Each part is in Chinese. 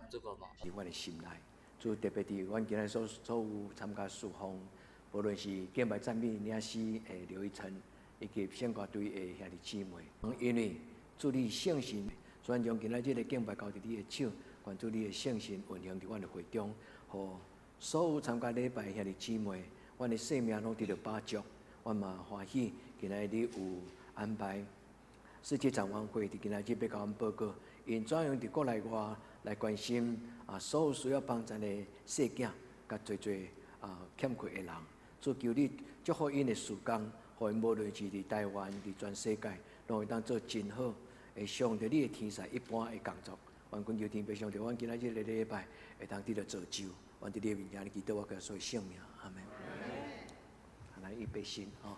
这个嘛，是阮的心内。主特别伫阮今日所有参加侍奉，无论是敬拜赞美领诗诶刘一成，以及圣歌队诶兄弟姊妹，因为主你圣神，所以将今仔日的敬拜交伫你的手，愿主你的圣神运行伫阮的会中，互所有参加礼拜兄弟姊妹，阮的性命拢得到保障。阮嘛欢喜，今仔日你有安排。世界展望会伫今仔日要甲阮报告，因怎样伫国内外来关心所有需要帮助的细囝，甲侪欠缺的人，主求你祝福因的事工，互因无论是伫台湾、伫全世界，拢会当做真好，会上着你的天使一般的工作。愿恳求天父上帝，阮今仔日的礼拜会当得到造就，愿伫你的面前祈祷我个所有性命，阿门。来预备心啊。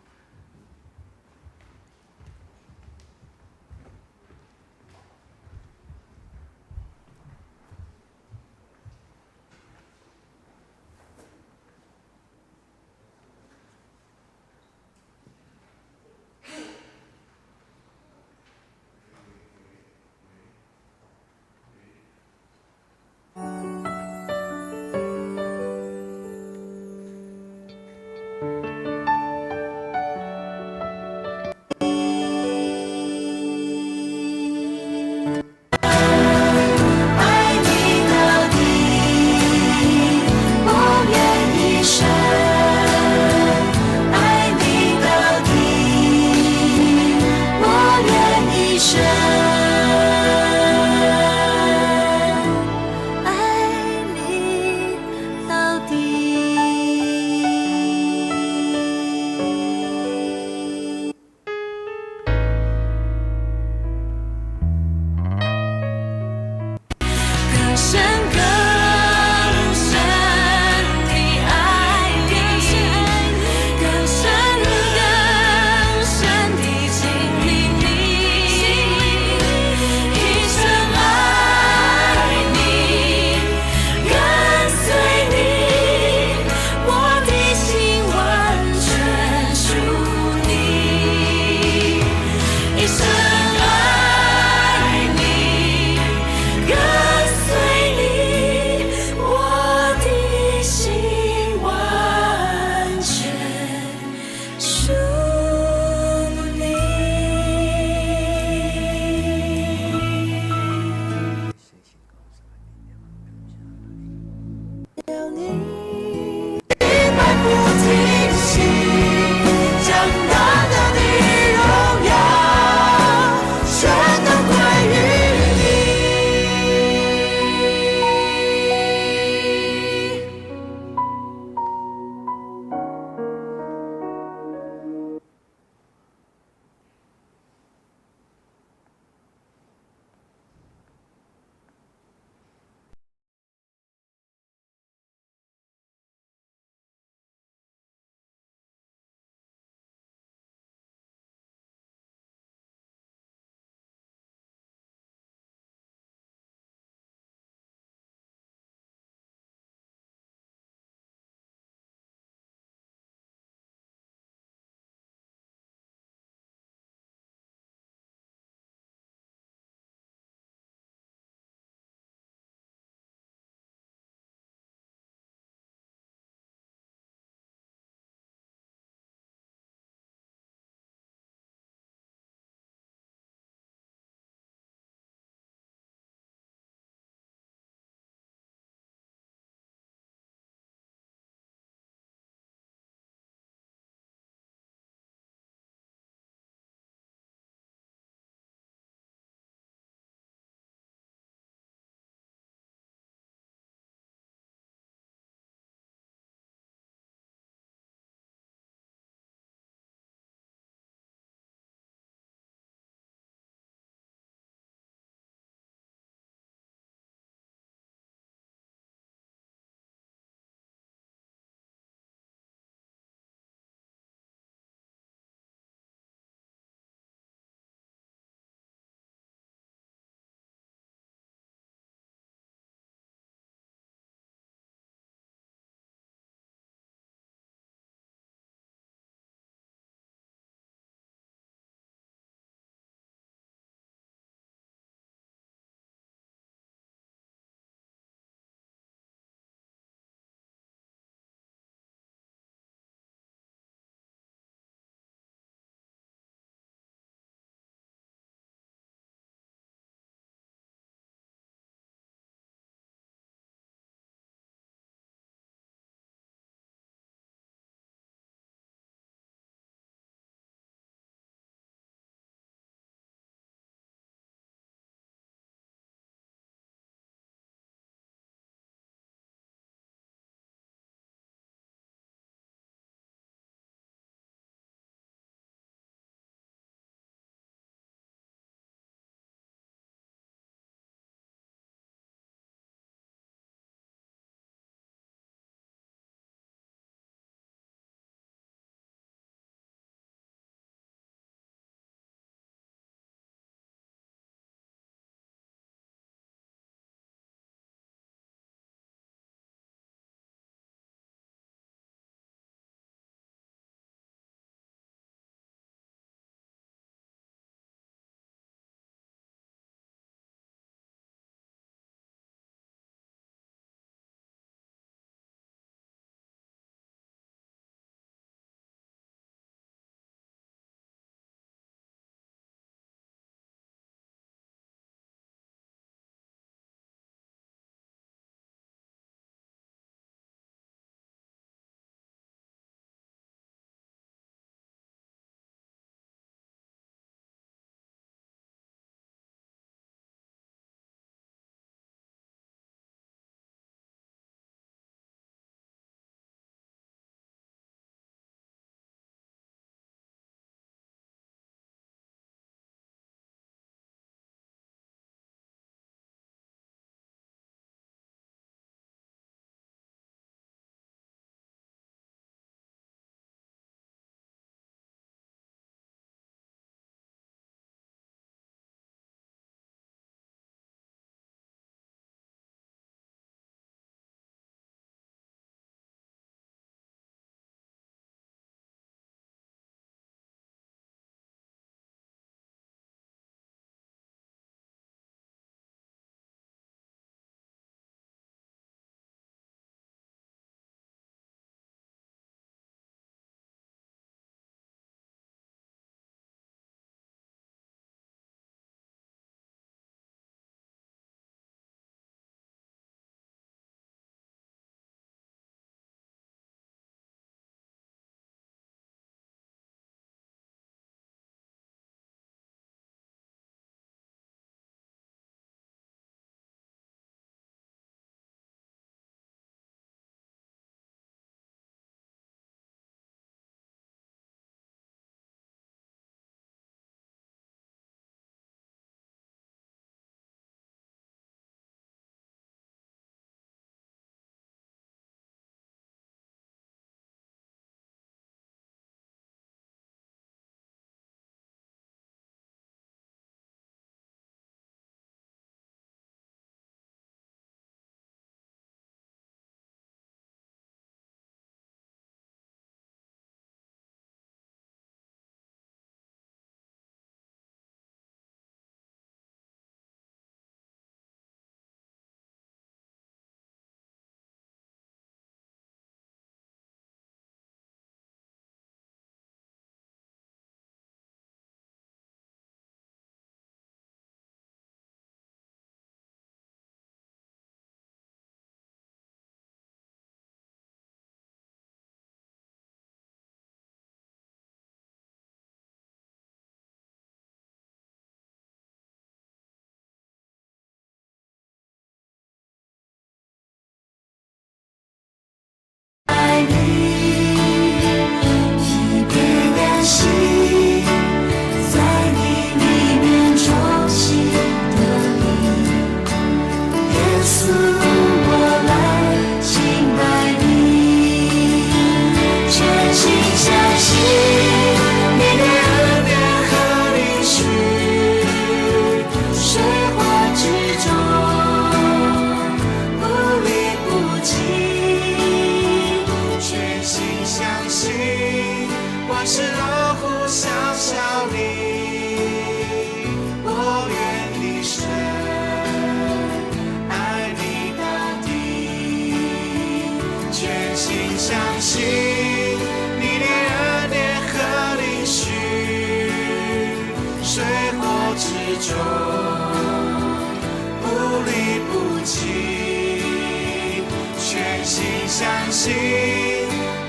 信，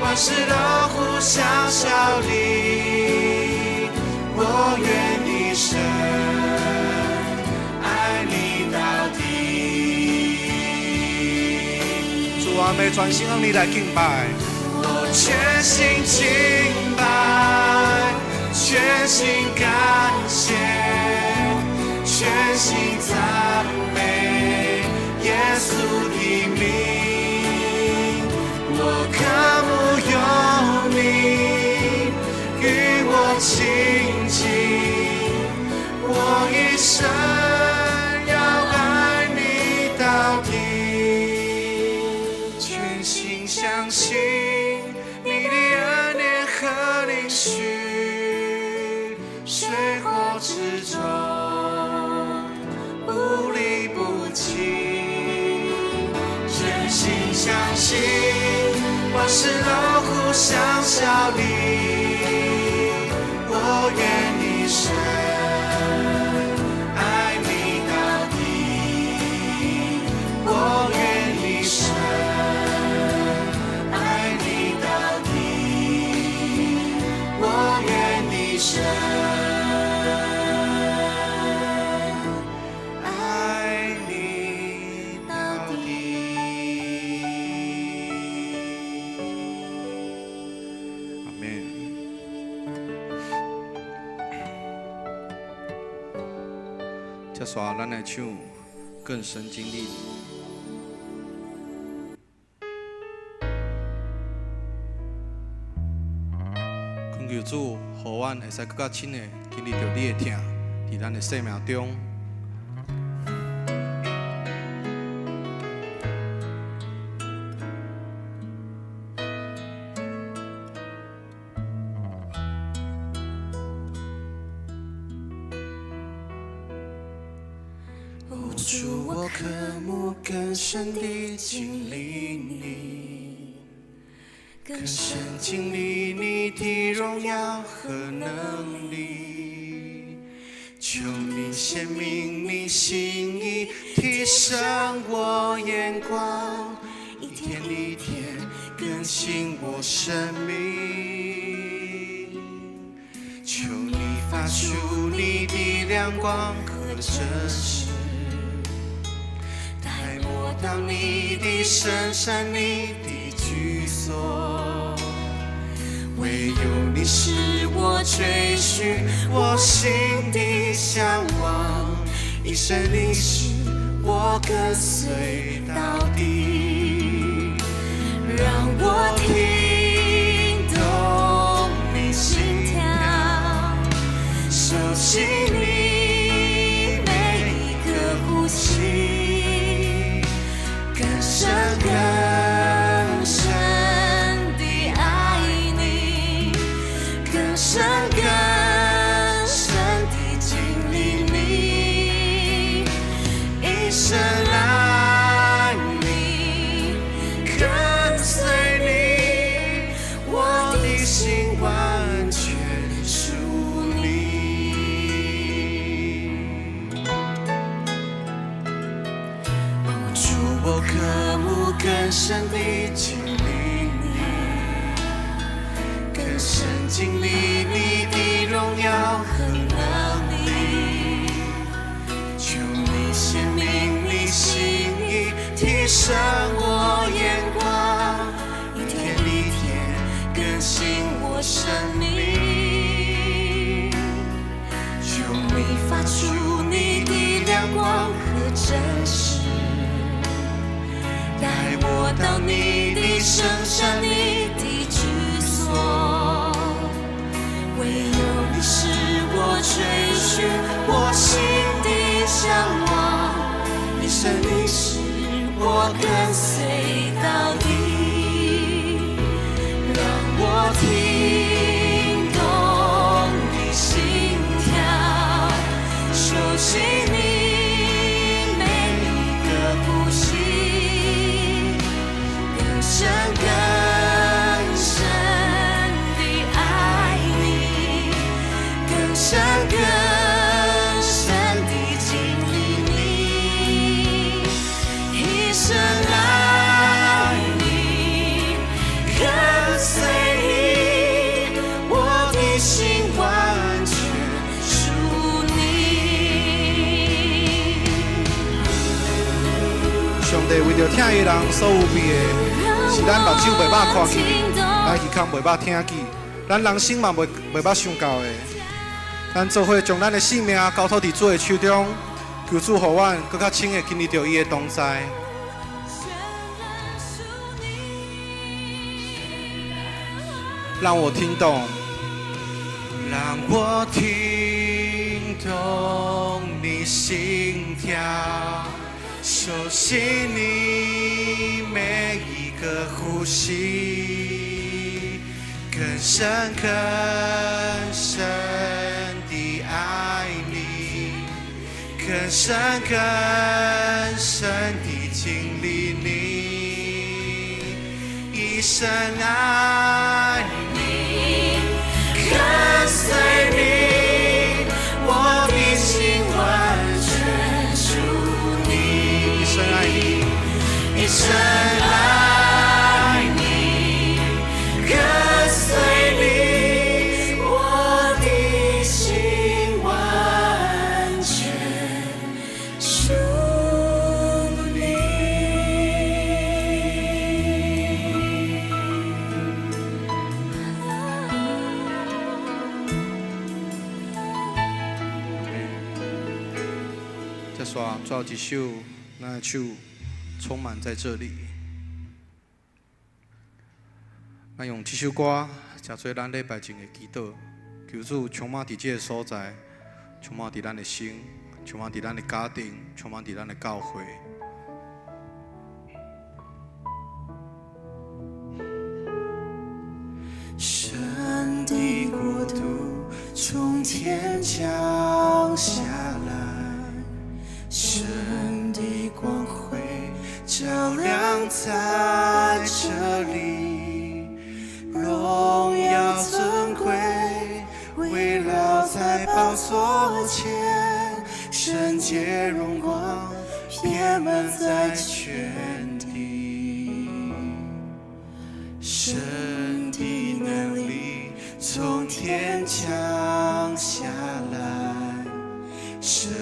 万事都互相效力。我愿一生爱你到底。主啊，要专心向你来敬拜。我全心敬拜，全心感谢，全心赞美耶稣的名。我渴慕有你与我亲近，我一生要爱你到底。全心相信你的恩典和应许，水火之中不离不弃。真心相信万事都互相效力。我愿一生爱你到底。我愿一生爱你到底。我愿一生爱你到底。阿们。接续咱来唱更深经历你。恳求主，互阮会使更较深的经历到你的疼，伫咱的生命中。主，我渴慕更深地经历你，更深经历你的荣耀和能力。求你显明你心意，提升我眼光，一天一天更新我生命。求你发出你的亮光和真实，到你的深山，你的居所，唯有你是我追寻我心的向往，一生你是我跟随到底，让我听懂你心跳，熟悉你每一个呼吸。更深地爱你，更深地经历你，一生爱你，跟随你，我的心完全属你。主，我渴慕更深地经历你，更深经历你的荣耀和能力。求你显明你心意，提升我眼光，一天一天更新我生命。求你发出你的亮光和真实，带我到你的圣山，你的居所，唯有你是我追寻我心的向往，一生你是我跟随到底，让我听懂你心跳，熟悉你每一个呼吸，更深地爱你，更深地经历你，一生爱帝为着听的人所有味的，是咱目睭袂捌看见，咱耳孔袂捌听见，咱人生嘛袂捌想到的。咱做伙将咱的性命交托伫主的手中，求主互阮更较深的经历到伊的同在。让我听懂，让我听懂你心跳，熟悉你每一个呼吸，更深更深地爱你，更深更深地经历你，一生爱你，跟随你，我的心完全属你，一生爱你，一生爱你，跟随你，我的心完全属你。再刷最后一首，咱的手充满在这里。咱用这首歌，真做咱礼拜前的祈祷，求主充满伫这个所在，充满伫咱的心，充满伫咱的家庭，充满伫咱的教会。神的国度从天降下来，神的光辉照亮在这里，荣耀尊贵围绕在宝座前，圣洁荣光遍满在全地，神的能力从天降下来，神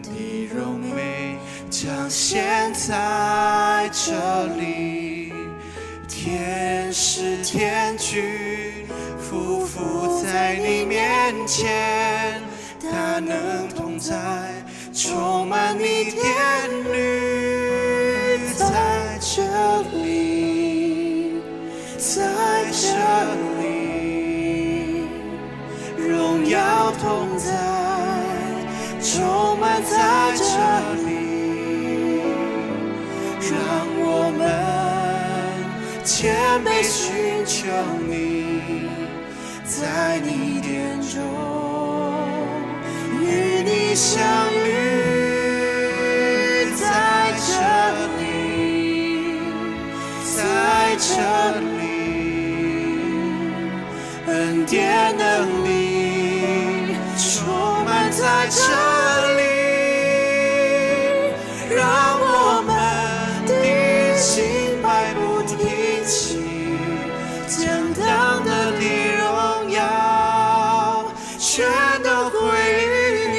的荣美彰显在这里，天使天军匍匐在你面前，大能同在，充满你殿宇，在这里，在这里，荣耀同在，充满在这里，让我们谦卑寻求你，在你殿中与你相遇，在这里，在这里，恩典能力充满在这里，让我们的心百不停息，将当得的荣耀全都归于你。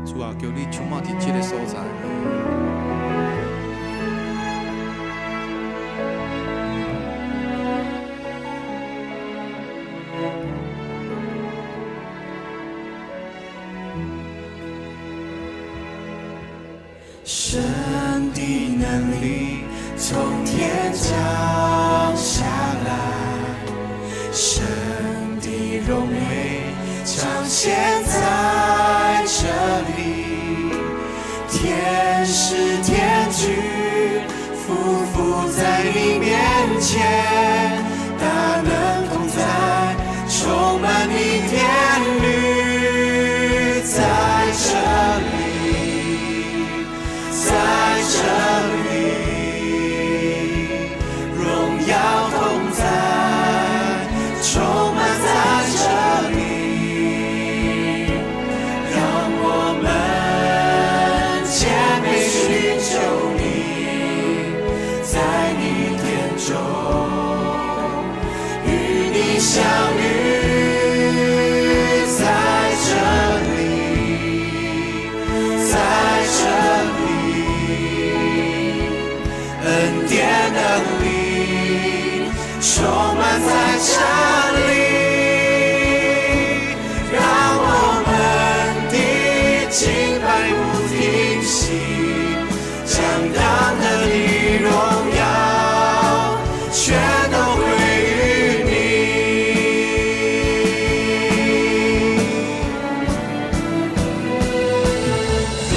主啊，求你充满伫这个所在。神的能力从天降下来，神的荣美彰显在这里，天使天军匍匐在你面前，大能同在，充满你殿宇，在这里，在这里，荣耀同在，充满在这里，让我们谦卑寻求你，在你殿中充满在这里，让我们的敬拜不停息，将当得的荣耀全都归于你。荣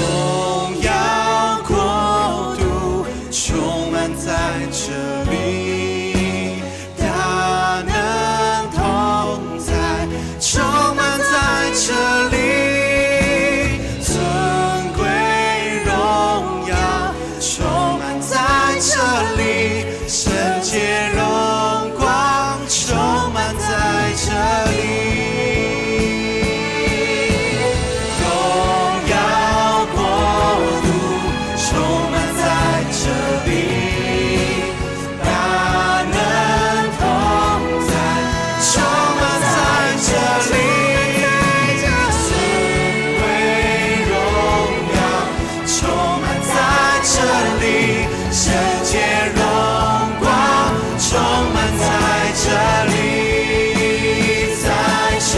耀国度充满在这里，大能同在充满在这里，尊贵荣耀充满在这里，圣洁荣光充满在这里。荣耀国度充满在这里，大能同在充满在这里，尊贵荣耀充满在这里，圣洁荣光充满在这里，在这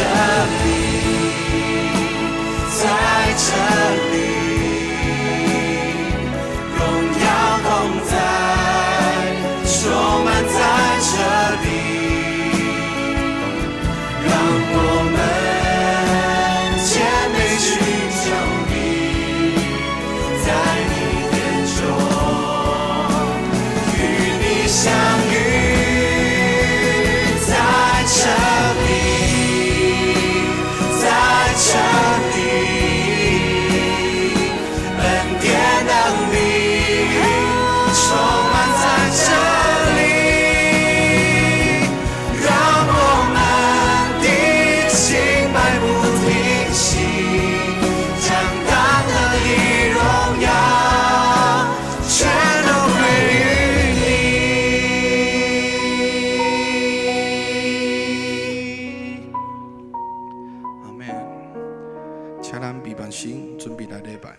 里，在这里，荣耀同在，充满在这里，让我们谦卑寻求你，在你殿中与你相遇，在这里，在这里，恩典能力充满在这里，让我们的敬拜不停息，将当得的荣耀全都归于你。阿门。请咱闭目心，准备来礼拜。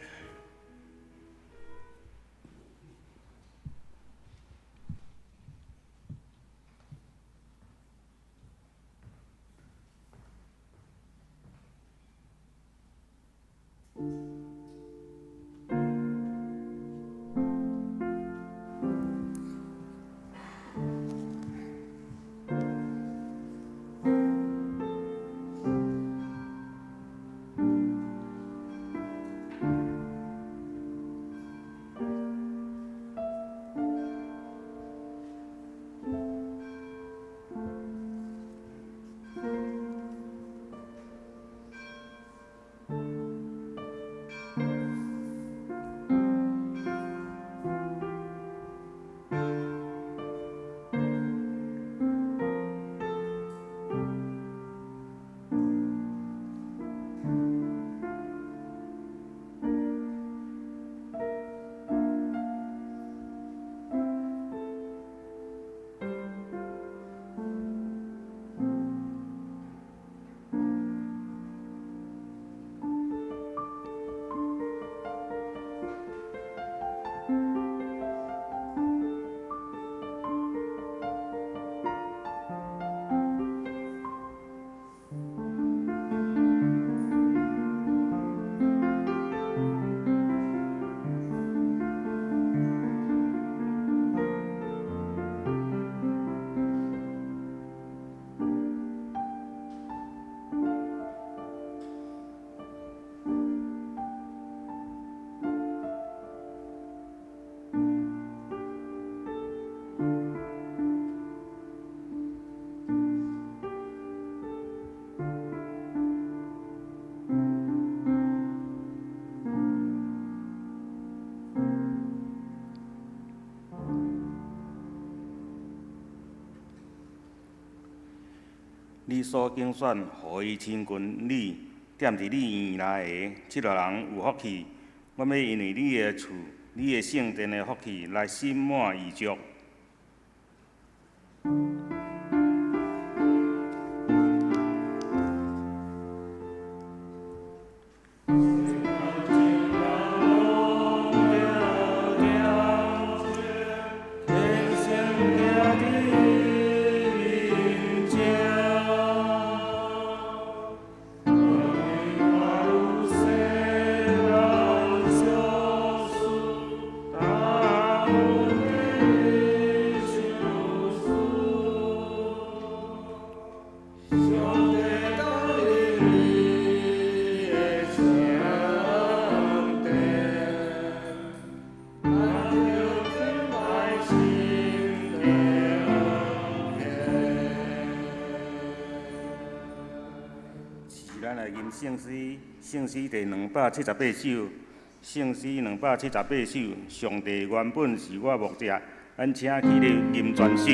你所竞选，互伊亲近你，踮伫你院内的，即个人有福气。我要因为你的厝、你的圣殿的福气来心满意足。圣诗第278首，圣诗278首，上帝原本是我牧者，咱请起立吟全首。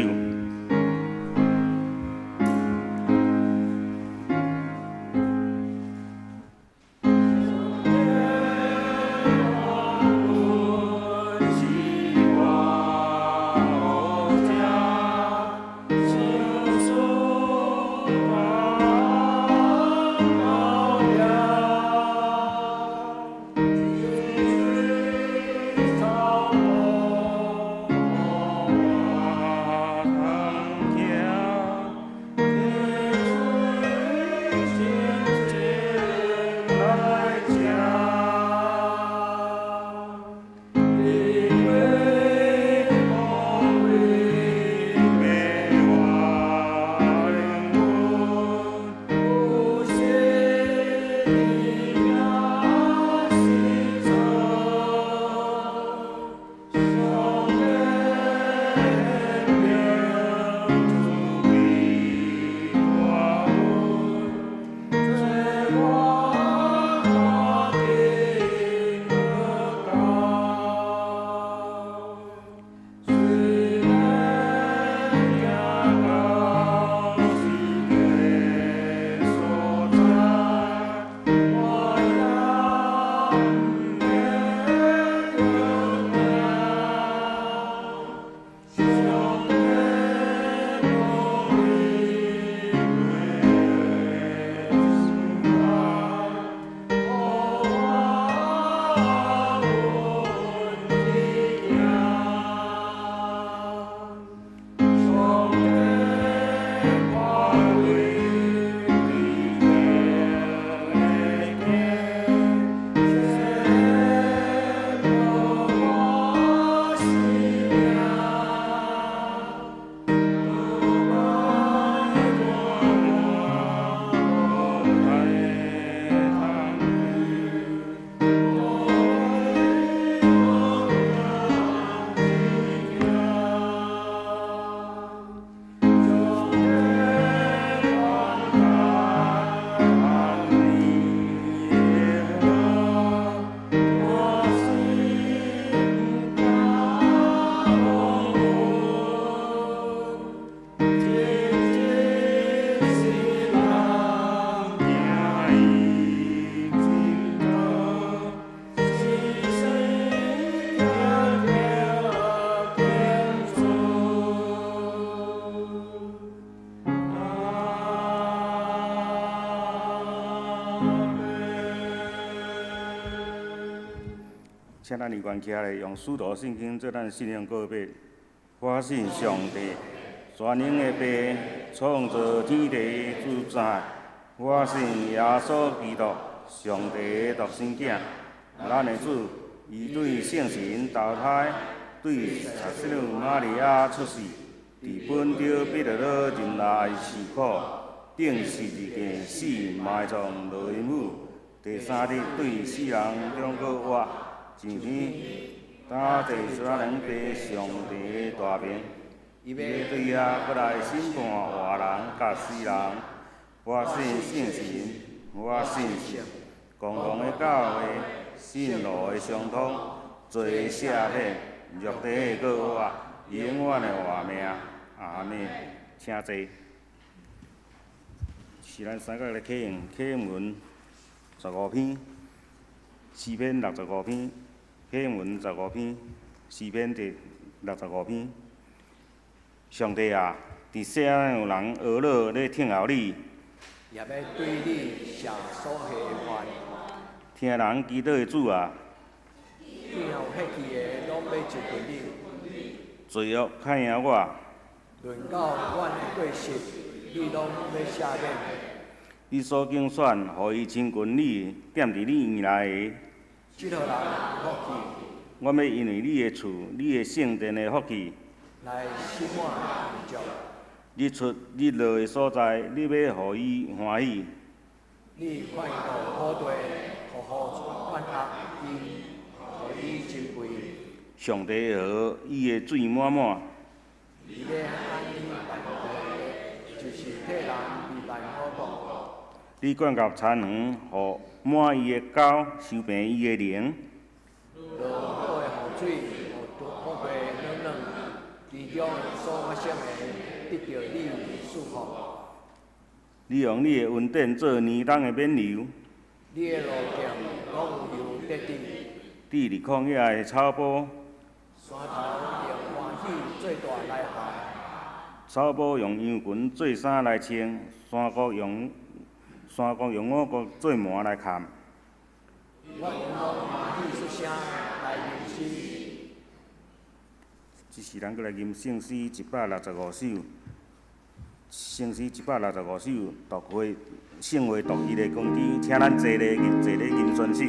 请咱离关起来，用使徒圣经做咱信仰告白。我信上帝，全能的爸，创造天地主宰。我信耶稣基督，上帝的独生子，咱的主，伊对圣神投胎，对十四女玛利亚出世，伫本着彼得罗任内受苦，顶十字架死，埋葬落阴府，第三日对死人中国活。上天打地全能爸上帝的大名，伊要对遐过来审判活人甲死人。我信圣神，我信神，公共的教会，信路的相通，罪赦免，肉体的过活，永远的活命。阿门。请坐。是咱三角的启用启文15篇，诗篇65篇。启文15篇，诗篇第65篇。上帝啊，伫世间有人学乐咧听候你，也要对你写所下的话。听人祈祷的主啊，以后迄期的拢要就对你。罪恶看赢我，论到阮的过失，你拢要赦免。你所竞选，互伊亲近你，踮伫你院内的。即号人福气，我要因为你的厝、你的圣殿的福气，来心满意足。日出日落的所在，你要互伊欢喜。你宽顾好地，好好管辖伊，互伊珍贵。上帝河，伊的水满满。伊要安尼办就是替人避难好处。你灌到田园，互满伊的狗收平伊的灵。落好的雨水，土地软软，其中所发生的得到你祝福。你用你的恩典做年冬的冕旒，你的路径拢有得地，地伫旷野的草坡，山头用欢喜做大来行，草坡用羊群做衫来穿，山谷用五谷做麻来砍。我用欢喜出声来吟诗。一世人过来吟圣诗165首，圣诗165首，圣话独一的公鸡，请咱坐咧吟选手。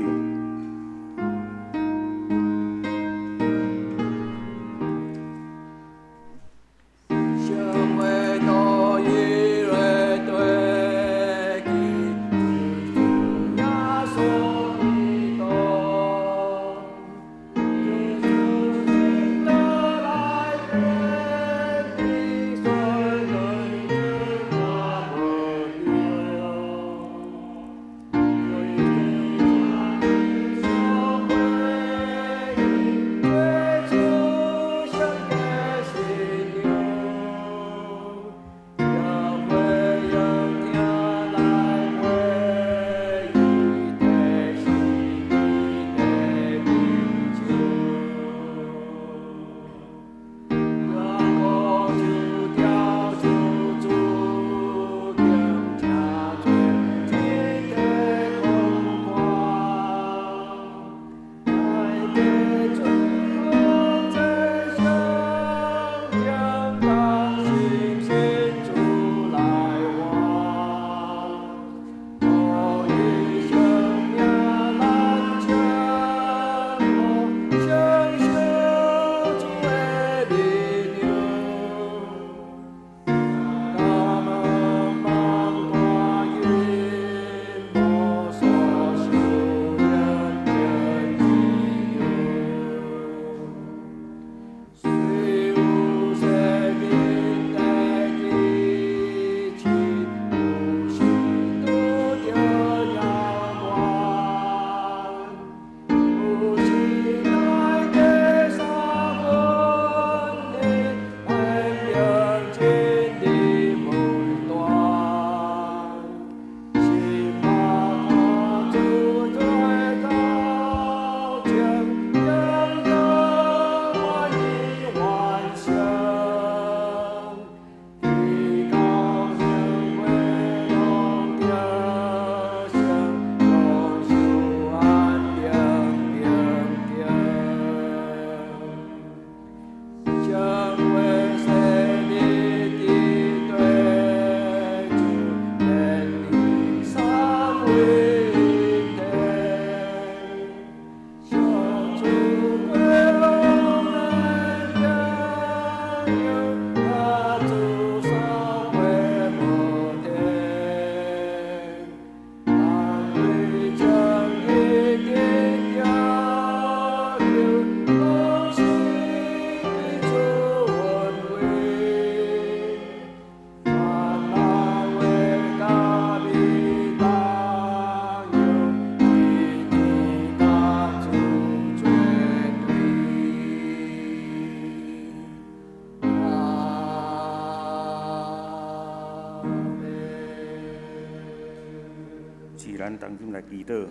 咱同心来祈祷，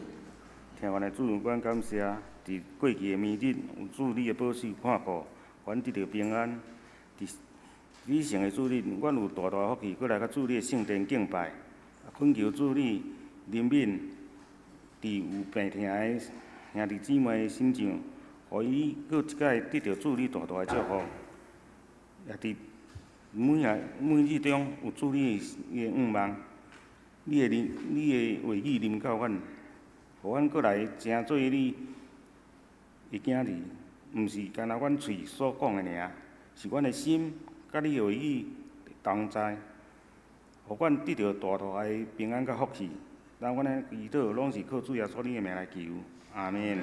听阮的主，阮感谢，伫过去的暝日，有主你的保守看顾，阮得到平安。伫你成的主日，阮有大大福气，过来甲主你的圣殿敬拜，恳求主你怜悯伫有病痛的兄弟姊妹的身上，互伊搁一摆得到主你大大的祝福，也伫每日中有主你的愿望。你的话语临到阮，互阮过来诚做你的囝儿，毋是干那阮喙所讲的尔，是阮的心甲你的话语同在，互阮得到大大的平安甲福气。咱阮的祈祷拢是靠主耶稣你的名来求，阿免。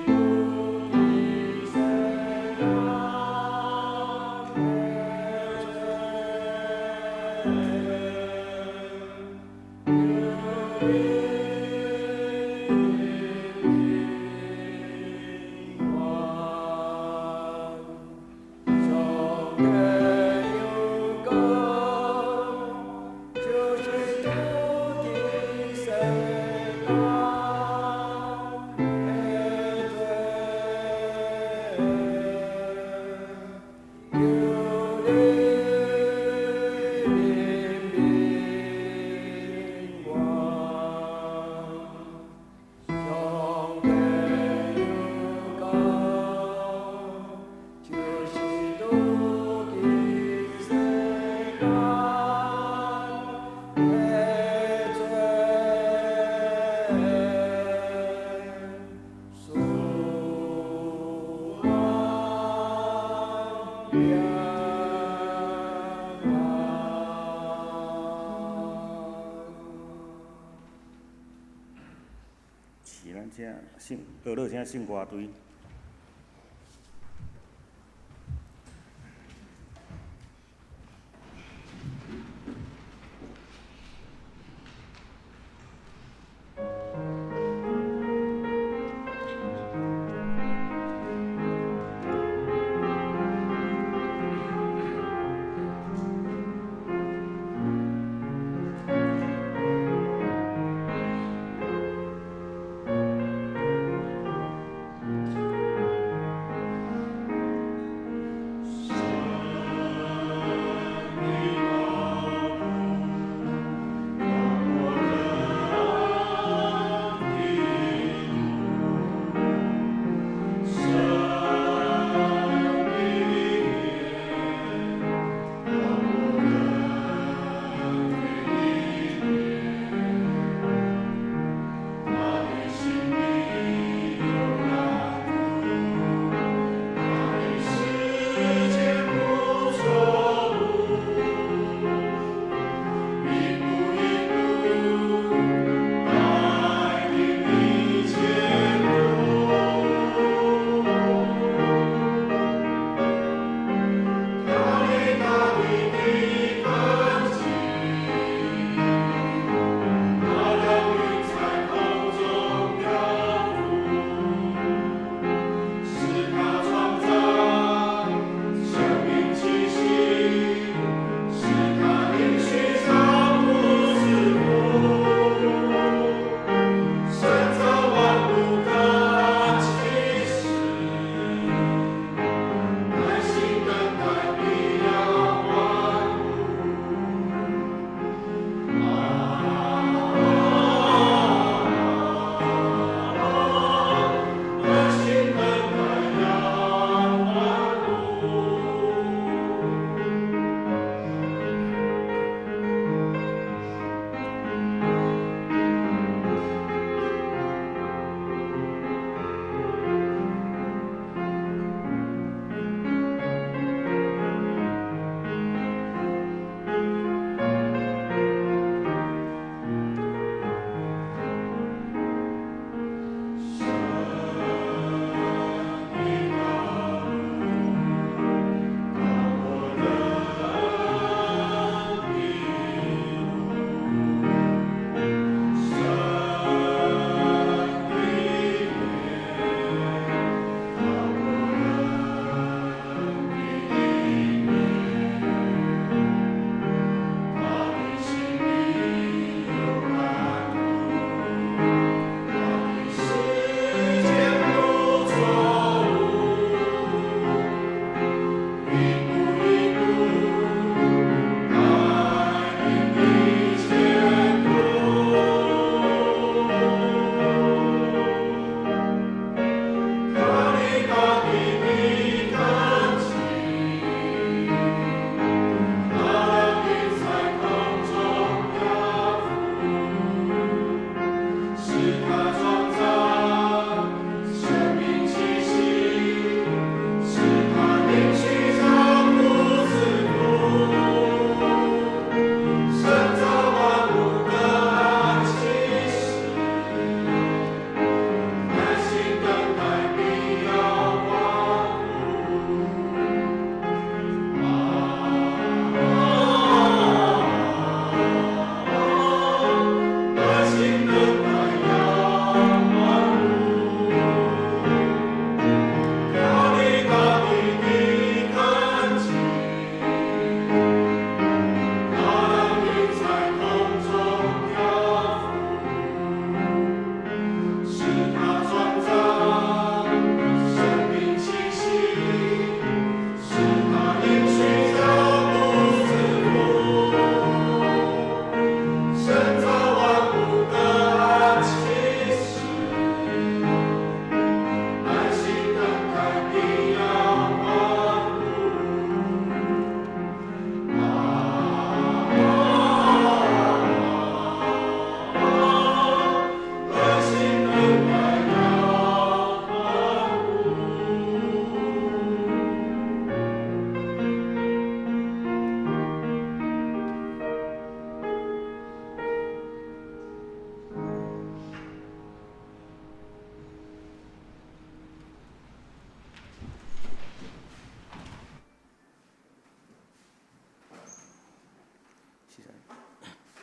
有俄勒啥姓外队。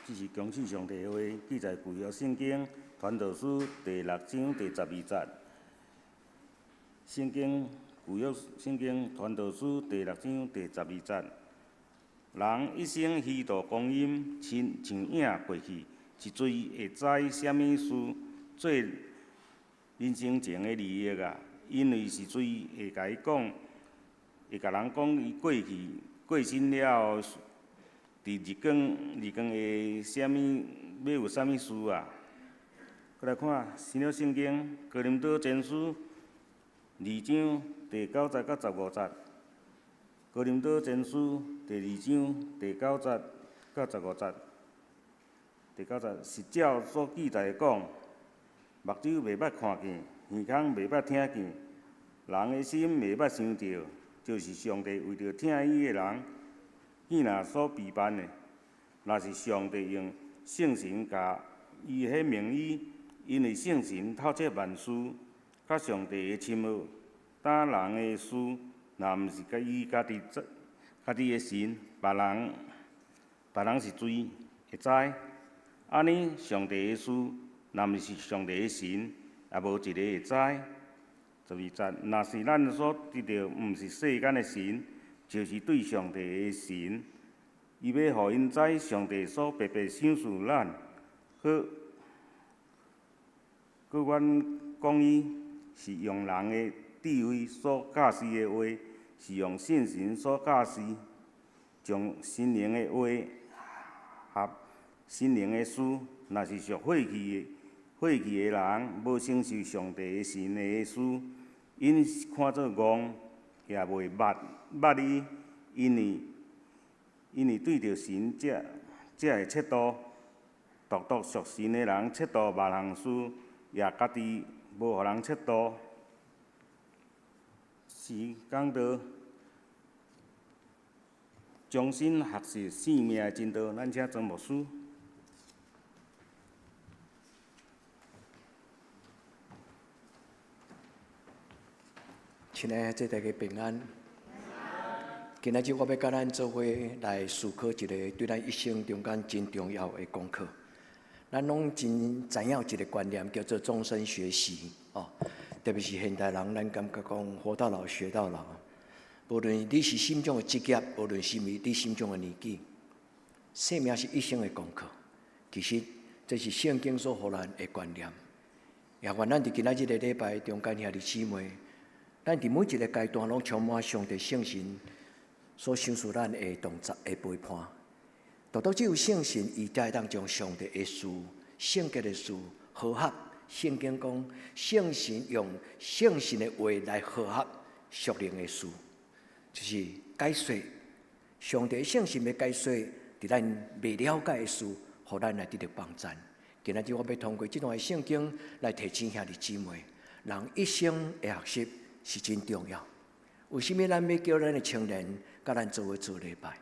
这是恭喜上帝的话，记载旧约圣经传道书第6章第12节。旧约圣经传道书第6章第12节。人一生虚度光阴，亲像影过去，一水会知什么事做人生前的利益啊？因为是水会甲伊讲，会甲人讲伊过去过身了后，伫日光会要有啥物事啊？再来看新约圣经哥林多前书2章第9节到15节。哥林多前书第2章第9节到15节。第9节是照所记载讲，目睭袂捌看见，耳孔袂捌听见，人的心袂捌想到，就是上帝为着听伊的人，伊若所备办的。若是上帝用圣神甲伊迄名义，因为圣神透彻万事，甲上帝的深奥，当人的事，若毋是甲伊家己的神，别人是水会知。安尼，上帝的事，若毋是上帝的神，也无一个会知。12节，若是咱所得到，毋是世间的神，就是对上帝的神。伊要互因知上帝所白白赏赐咱，可阮讲伊是用人的智慧所教示的话，是用圣神所教示，将心灵的话合心灵的事，若是属废弃的人，无承受上帝的神的事，因看做戆，也袂捌伊，因为对着神才会切度，独属神的人切度万项事，也家己无互人切度。是讲到终身学习生命的真道，咱请曾牧师。亲爱的大家平安。今仔日我要甲咱做伙来思考一个对咱一生中间真重要的功课。咱拢真知影有一个观念叫做终身学习哦，特别是现代人，咱感觉讲活到老学到老。无论你是心中的职业，无论是你心中的年纪，生命是一生的功课。其实这是圣经所予咱的观念。也愿咱伫今仔日的礼拜中间兄弟姊妹，咱伫每一个阶段拢充满上帝圣神所赏赐咱的动作的陪伴。独独只有圣神，伊才会当将上帝的事、圣洁的事和合。圣经讲，圣神用圣神的话来和合属灵的事，就是解说上帝的圣神要解说伫咱未了解的事，互咱来得到帮助。今仔日我要通过这段的圣经来提醒兄弟姊妹，人一生的学习是真重要。为什么咱要叫咱的青年甲咱做伙做礼拜？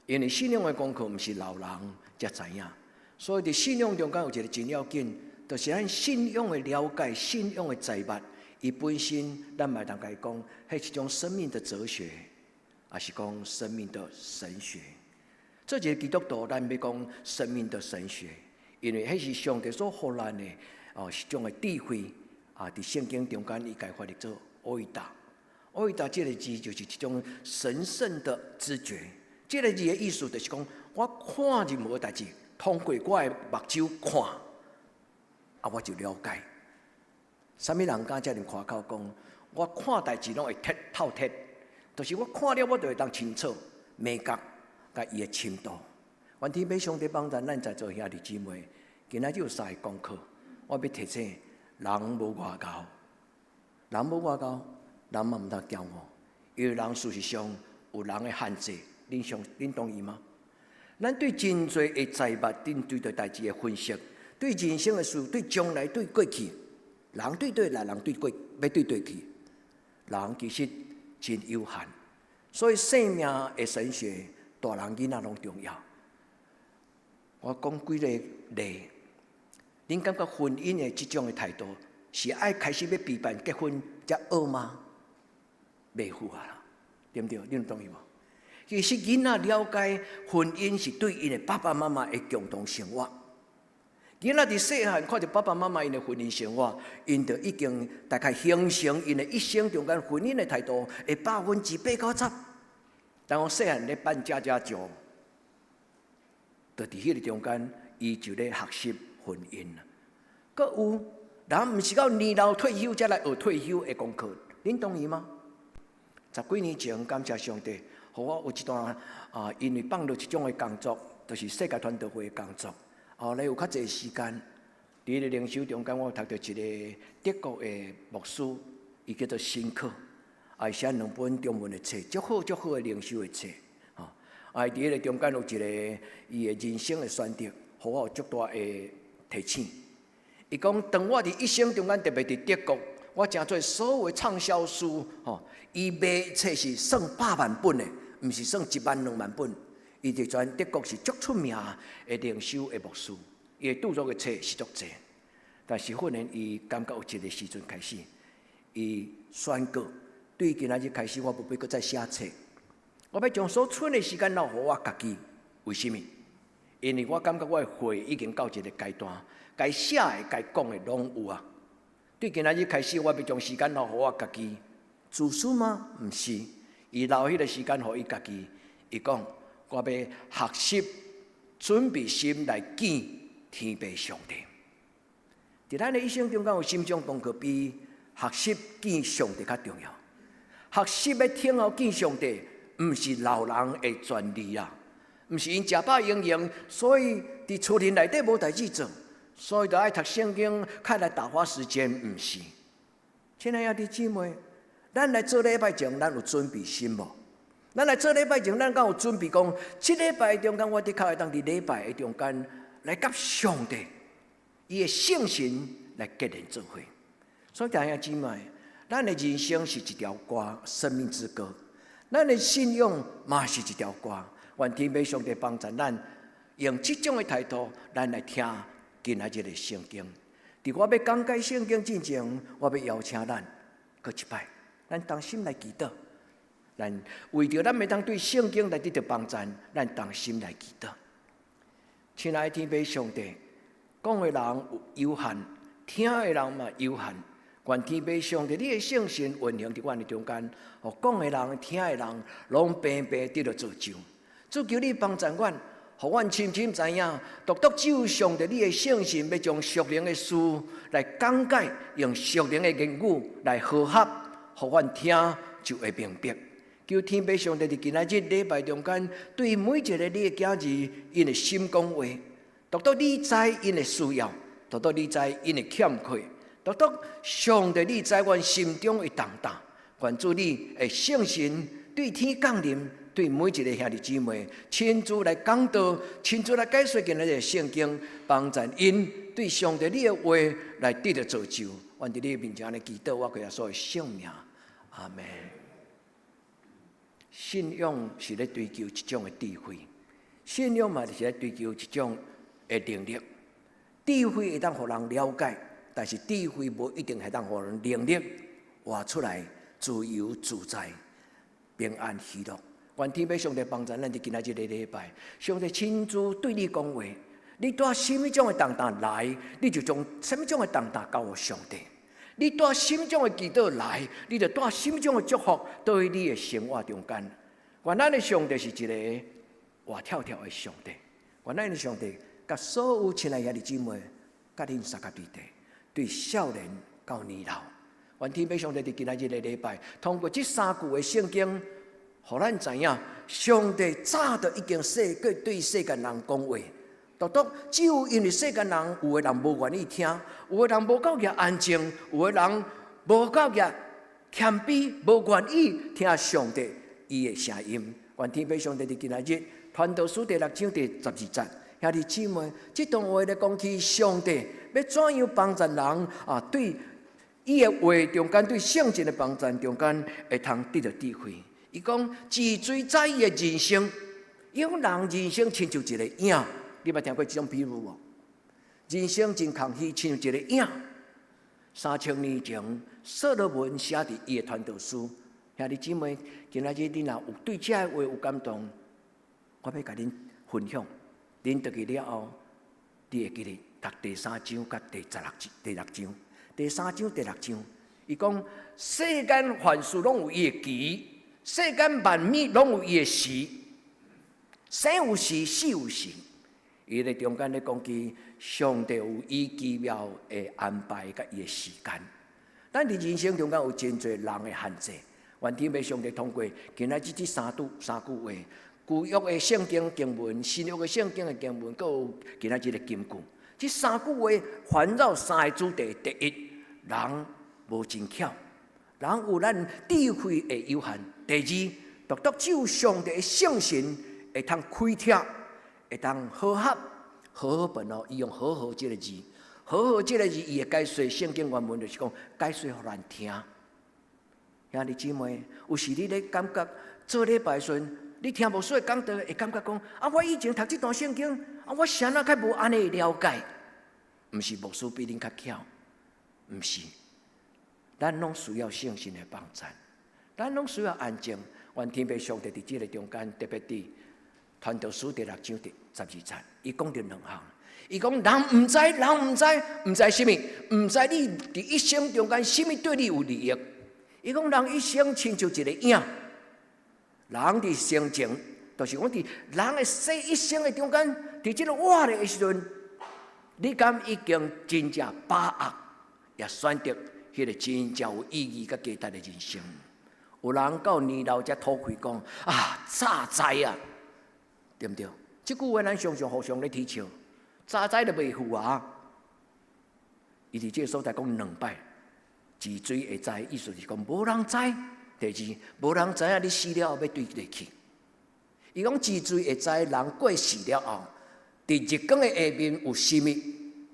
因为信仰的功课毋是老人才知影，所以伫信仰中间有一个真要紧，就是咱信仰的了解、信仰的财物，伊本身咱嘛通甲伊讲，迄是一种生命的哲学，也是讲生命的神学。做一个基督徒，咱要讲生命的神学，因为迄是上帝所予咱的是种的智慧啊！伫圣经中间，伊解发的做欧伊达。欧伊达这个字就是一种神圣的知觉。这个字的意思就是讲，我看任何代志，通过我的目睭看，我就了解。啥物人敢遮尔夸口讲，我看代志拢会透彻，就是我看了，我就会当清楚明觉甲伊的深度。愿天父上帝帮助咱在座兄弟姊妹，今仔日有3个功课，我要提醒：人无外交，人无外交，人嘛毋通骄傲，因为人事实上有人的限制。恁同意吗？咱对真侪的财物，对待代志的分析，对人生的事，对将来，对过去，人对来，人对过，要对去，人其实真有限。所以生命的神学，大人囡仔拢重要。我讲几个例，恁感觉婚姻的这种的态度，是爱开始要备办结婚才学吗？袂符合啦，对不对？恁同意无？其实囡仔了解婚姻是对因的爸爸妈妈的共同生活。囡仔伫细汉看到爸爸妈妈因的婚姻生活，因就已经大概形成因的一生中间婚姻的态度会80%-80%。当我细汉咧办家家酒，就伫迄个中间，伊就咧学习婚姻啦。阁有人毋是到年老退休才来学退休的功课，恁同意吗？10几年前，感谢上帝，互我有一段因为放落一种的工作，就是世界传道会的工作。后来有较侪时间，伫个灵修中间，我读到一个德国的牧师，伊叫做辛克，写2本中文的册，足好的灵修的册。伫个中间有一个伊的人生的选择，互我有足大的提醒。伊讲，当我伫一生中间，特别伫德国，我诚做所有的畅销书，伊卖册是算100万本的，毋是算1万2万本。伊伫全德国是足出名的灵修的牧师，伊著作的册是足侪。但是忽然伊感觉有一个时阵开始，伊宣告，对今仔日开始，我不必搁再写册，我要将所剩的时间留互我家己。为什么？因为我感觉我的会已经到一个阶段，该写的、该讲的拢有啊。对今仔日开始，我要将时间留互我家己。自私吗？毋是，伊留迄个时间互伊家己。伊讲，我要学习准备心来见天父上帝。伫咱的一生中间，有心中功课比学习见上帝较重要。学习要听候见上帝，毋是老人的专利啦，毋是因食饱营养，所以伫厝里内底无代志做，所以就爱读圣经，开来打发时间，毋是。亲爱的姊妹，咱来做礼拜前，咱有准备心无？咱来做礼拜前，咱敢有准备讲，这礼拜中间，我的确会当伫礼拜的中间来甲上帝伊的圣神来结连做伙。所以弟兄姊妹，咱的人生是一条歌，生命之歌；咱的信仰嘛是一条歌。愿天父上帝帮助咱，用这种的态度，咱来听今仔日的圣经。伫我要讲解圣经之前，我要邀请咱搁一摆，咱同心来祈祷。咱为着咱要当对圣经来得到帮助，咱同心来祈祷。亲爱的天父上帝，讲的人有限，听的人嘛有限。愿天父上帝，你的圣神运行伫阮的中间，互讲的人、听的人，拢平平得到造就。主求你帮助阮，互阮深深知影，独只有上帝你的圣神要将属灵的事来讲解，用属灵的言语来和合，互阮听就会明白。求天父上帝伫今仔日礼拜中间，对每一个你的囝儿，因的心讲话，独你知因的需要，独你知因的欠缺，独上帝你知阮心中的重担。愿主你的圣神对天降临，对每一个兄弟姊妹亲自来讲道，亲自来解说今仔日的圣经，帮助因对上帝你的话来得到造就。愿伫你面前的祈祷，我给耶稣的圣名，阿门。信仰是咧追求一种的智慧，信仰嘛是咧追求一种的能力。智慧会当互人了解，但是智慧无一定会当互人能力活出来自由自在、平安喜乐。愿天父上帝帮助咱伫今仔日的礼拜，上帝亲自对你讲话，你带什么种的重担来，你就将什么种的重担交予上帝。你带什么种的祈祷来，你就带什么种的祝福到你的生活中间。愿咱的上帝是一个活跳跳的上帝。愿咱的上帝甲所有亲爱的兄弟姊妹，甲恁三甲对地，对少年到年老。愿天父上帝伫今仔日的礼拜，通过这3句的圣经，互咱知影，上帝早就已经对世间人讲话。只有因为世间人有的人无愿意听，有的人无够个安静，有的人无够个谦卑，无愿意听上帝伊的声音。愿天父上帝伫今仔日传道书第6章第12节，兄弟姊妹，这段话咧讲起上帝要怎样帮助人对伊的话中间，对圣经的帮助中间会通得到智慧。伊讲自追在伊的人生，伊讲人人生亲像一个影。你捌听过这种比喻无？人生真空虚，亲像一个影。3000年前，所罗门写伫伊的传道书，兄弟姊妹，今仔日恁若有对这个话有感动，我要甲恁分享。恁读去了后，你会记得读第3章甲第6章。第3章、第6章，伊讲世间凡事拢有伊的期，世间万物拢有伊的时，生有时，死有时。伊咧中间咧讲起上帝有伊奇妙的安排甲伊的时间。咱伫人生中间有真侪人的限制，愿天父上帝通过今仔日这3句话。旧约的圣经经文、新约的圣经的经文，还有今仔日的金句，这3句话环绕3个主题：第一，人无真巧，人有咱智慧的有限；第二，独只有上帝的圣神会通开拓，会通好合、好本哦。伊用好好这个字，好好这个字，伊的解说圣经原文就是讲解说互咱听。兄弟姊妹，有时你咧感觉做礼拜时，你听无所讲道，会感觉讲啊，我以前读这段圣经，啊，我谁啊较无安尼了解？毋是牧师比恁较巧，毋是，咱拢需要圣神的帮助，咱拢需要安静。愿天父上帝伫这个中间，特别伫传道书第6章第12节，伊讲着2项。伊讲人毋知啥物，毋知你伫一生中间啥物对你有利益。伊讲人一生亲像一个影。人伫生前，就是讲伫人的一生的中间，伫即个活的时阵，你敢已经真正把握，也选择迄个真正有意义甲价值的人生？有人到年老才吐气讲啊，早知啊，对毋对？即句话咱常常互相咧提笑，早知就袂赴啊。伊伫即个所在讲2摆，治水会知，意思是讲无人知。第二，无人知影你死了后要对地去。伊讲治水会知人过世了后，伫日光的下面有甚物，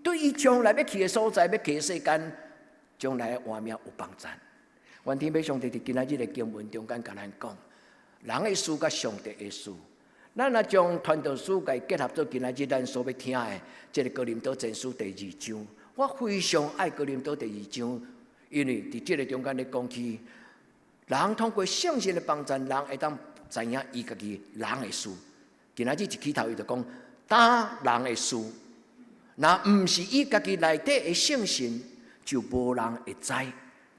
对伊将来要去的所在、要去的世间，将来的画面有帮助。愿天父上帝伫今仔日的经文中间甲咱讲，人的事甲上帝的事，咱若将传道书甲结合做今仔日咱所要听的，即个哥林多前书第2章，我非常爱哥林多第2章，因为伫即个中间咧讲起。人通过圣神的帮助，人会当知影伊家己人的事。今仔日一起头伊就讲打人的事，若毋是伊家己内底的圣神，就无人会知。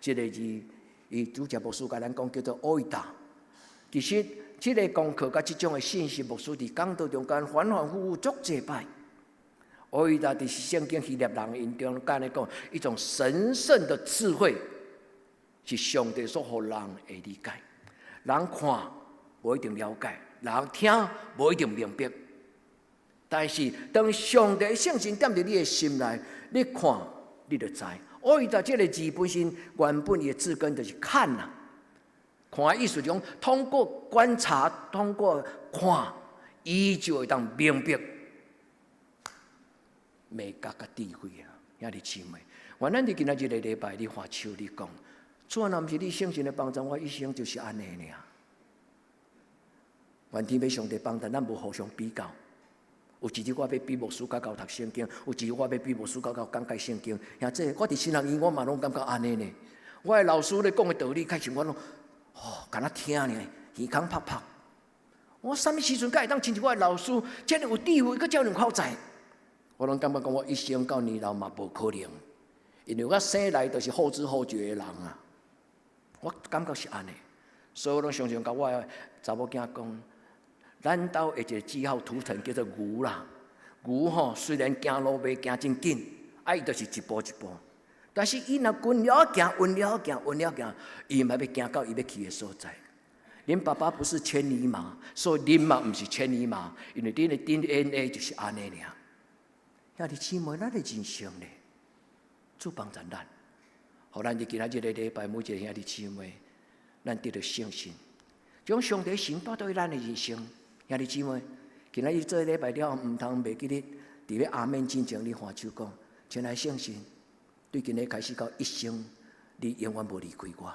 这个字，伊主持牧师甲咱讲叫做爱达。其实，这个功课甲这种的信息，牧师伫讲道中间反反复复足济摆。爱达伫圣经希腊人因中间咧讲一种神圣的智慧。是上帝所予人的理解，人看无一定了解，人听无一定明白。但是当上帝的圣神踮伫你的心内，你看你就知。爱达这个字本身原本伊的字根就是看呐，看的意思就是通过观察，通过看，伊就会当明白美感甲智慧啊，兄弟姊妹。原咱伫今仔日的礼拜，你发手你讲。主啊，若毋是你圣神的帮助，我一生就是安尼尔。愿天父上帝帮助，咱无互相比较。有一日我要比牧师较高读圣经，有一日我要比牧师较高讲解圣经。像这我伫新学院，我嘛拢感觉安尼呢。我的老师咧讲的道理，开始我拢敢若听呢，耳孔拍拍。我啥物时阵才会当亲像我的老师，遮尔有智慧，佮遮尔口才？我拢感觉讲我一生到年老嘛无可能，因为我生来就是后知后觉的人啊。我感觉是安尼，所以我拢常常甲我的查某囝讲，咱兜的一个记号图腾叫做牛啦。牛吼虽然行路袂行真紧，伊就是一步一步，但是伊若稳了行，稳了行，稳了行，伊嘛要行到伊要去的所在。恁爸爸不是千里马，所以恁嘛毋是千里马，因为恁的 DNA 就是安尼尔。兄弟姊妹，咱的人生咧，主帮助咱。互咱伫今仔日的礼拜，每一个兄弟姊妹，咱得到信心，将上帝神带到咱的人生。兄弟姊妹，今仔日做礼拜了，毋通袂记得伫咧阿门之前，你喊手讲，亲爱圣神，对今日开始到一生，你永远无离开我。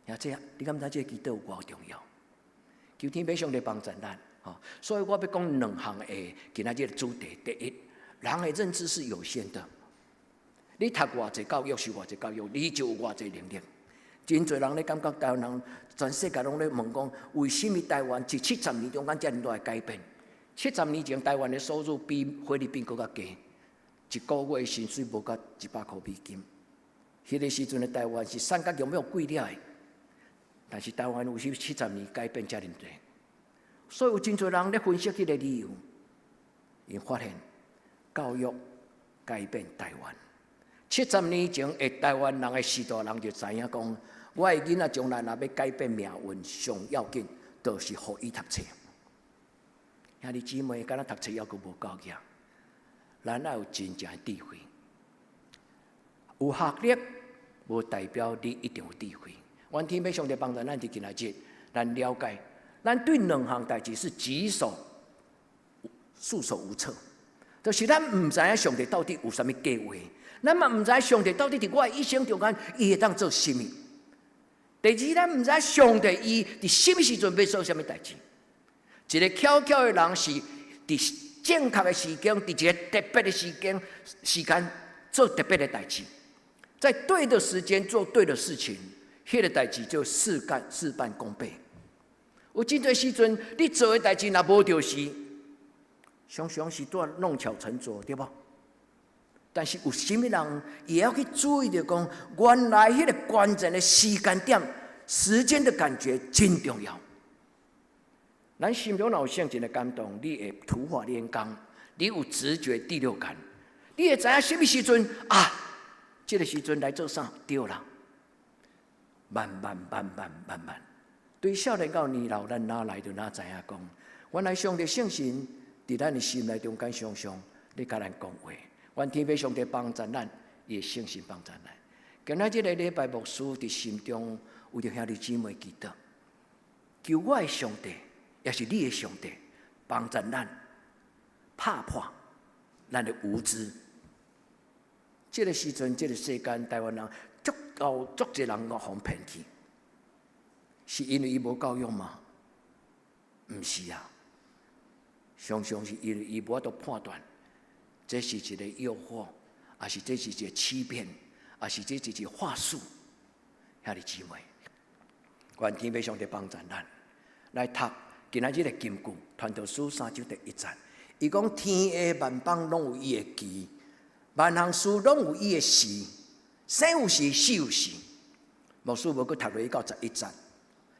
兄弟，你敢知这个祈祷有偌重要？求天父上帝帮助咱。所以我要讲2项的今仔日的主题。第一，人的认知是有限的。你读偌济教育是偌济教育，你就有偌济能力。真侪人咧感觉台湾人，全世界拢咧问讲，为什么台湾这70年中间遮尔大的改变？70年前台湾的收入比菲律宾更加低，一个月薪水无到100块美金。迄个时阵的台湾是产业拥有贵了的，但是台湾为什么70年改变遮尔多？所以有真侪人咧分析迄个理由，因发现教育改变台湾。70年前的台湾人的时代人就知影讲。我的囡仔将来若要改变命运，上要紧就是互伊读册。兄弟姊妹，敢若读册还佫无够强，咱要有真正的智慧。有学历无代表你一定有智慧。愿天父上帝帮助咱伫今仔日，咱了解，咱对两项代志是束手无策，就是咱毋知影上帝到底有啥物计划，咱嘛毋知上帝到底伫我的一生中间，伊会当做啥物。第二，咱毋知上帝伊伫什么时阵要做什么代志。一个巧巧的人是伫正确的时间，伫一个特别的时间做特别的代志，在对的时间做对的事情，迄个代志就事半功倍。有真侪时阵，你做的代志若无着时，常常是拄弄巧成拙，对无？但是有什么人也要去注意着讲，原来迄个关键的时间点、时间的感觉真重要。咱心中若有圣经的感动，你会突发灵光，你有直觉第六感，你会知影什么时阵啊？这个时阵来做啥？对啦，慢慢，对少年到年老，咱哪来就哪知影讲，原来上帝圣神伫咱的心内中间常常咧甲咱讲话。愿天父上帝帮助咱，伊的圣神帮助咱。今仔日个礼拜牧师伫心中有着兄弟姊妹祈祷，求我的上帝，也是你的上帝，帮助咱拍破咱的无知。这个时阵，这个世间，台湾人足侪人互骗去，是因为伊无教育吗？毋是啊，常常是因为伊无法度判断。这是一个诱惑，还是这是一个欺骗，还是这是一个话术？兄弟姊妹，愿天父上帝帮助咱来读今仔日的金句，传道书3章第1节。伊讲天下万邦拢有伊的期，万行事拢有伊的时，生有时，死有时。牧师无搁读落去到11节，